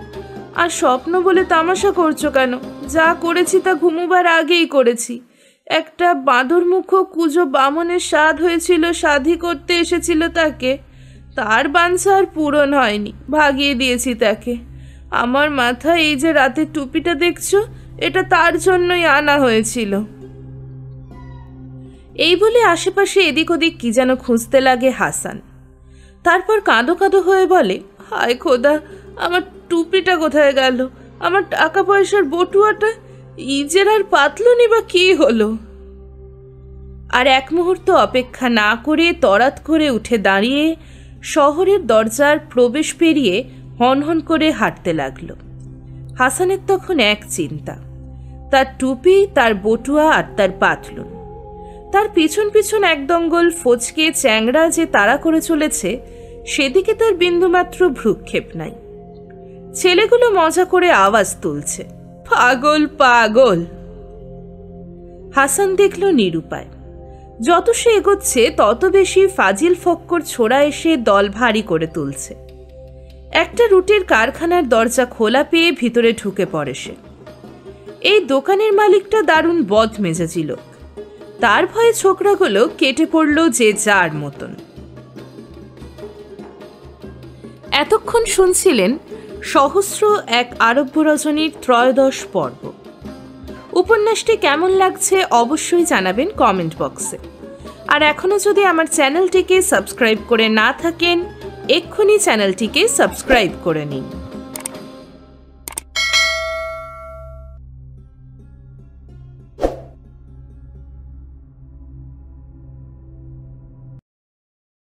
আর স্বপ্ন বলে তামাশা করছো কেন? যা করেছি তা ঘুমুবার আগেই করেছি। একটা বাঁদরমুখ কুজো বামনের স্বাদ হয়েছিল, সাধি করতে এসেছিল তাকে, তার বাঞ্ছা আর পূরণ হয়নি, ভাগিয়ে দিয়েছি তাকে। আমার মাথায় এই যে রাতের টুপিটা দেখছো, এটা তার জন্যই আনা হয়েছিল। এই বলে আশেপাশে এদিক ওদিক কি যেন খুঁজতে লাগে হাসান। তারপর কাঁদো কাঁদো হয়ে বলে, হায় খোদা, আমার টুপিটা কোথায় গেল? আমার টাকা পয়সার বটুয়াটা, ইজের আর পাতলুনি বা কি হলো? আর এক মুহূর্ত অপেক্ষা না করে তরাত করে উঠে দাঁড়িয়ে শহরের দরজার প্রবেশ পেরিয়ে হনহন করে হাঁটতে লাগলো। হাসানের তখন এক চিন্তা, তার টুপি, তার বটুয়া আর তার পাতলুন। তার পিছন পিছন এক দঙ্গল ফচকে চ্যাংড়া যে তাড়া করে চলেছে, সেদিকে তার বিন্দুমাত্র ভ্রুক্ষেপ নাই। ছেলেগুলো মজা করে আওয়াজ তুলছে, পাগল পাগল। হাসান দেখল নিরুপায়। যত সে এগোচ্ছে তত বেশি ফাজিল ফক্কর ছোড়া এসে দল ভারী করে তুলছে। একটা রুটির কারখানার দরজা খোলা পেয়ে ভিতরে ঢুকে পড়ে সে। এই দোকানের মালিকটা দারুণ বদমেজাজি লোক। তার ভয়ে ছোকরাগুলো কেটে পড়ল যে যার মতন। এতক্ষণ শুনছিলেন সহস্র এক আরব্য রজনীর ত্রয়োদশ পর্ব। উপন্যাসটি কেমন লাগছে অবশ্যই জানাবেন কমেন্ট বক্সে। আর এখনো যদি আমার চ্যানেলটিকে সাবস্ক্রাইব করে না থাকেন, এক্ষুনি চ্যানেলটিকে সাবস্ক্রাইব করে নিন।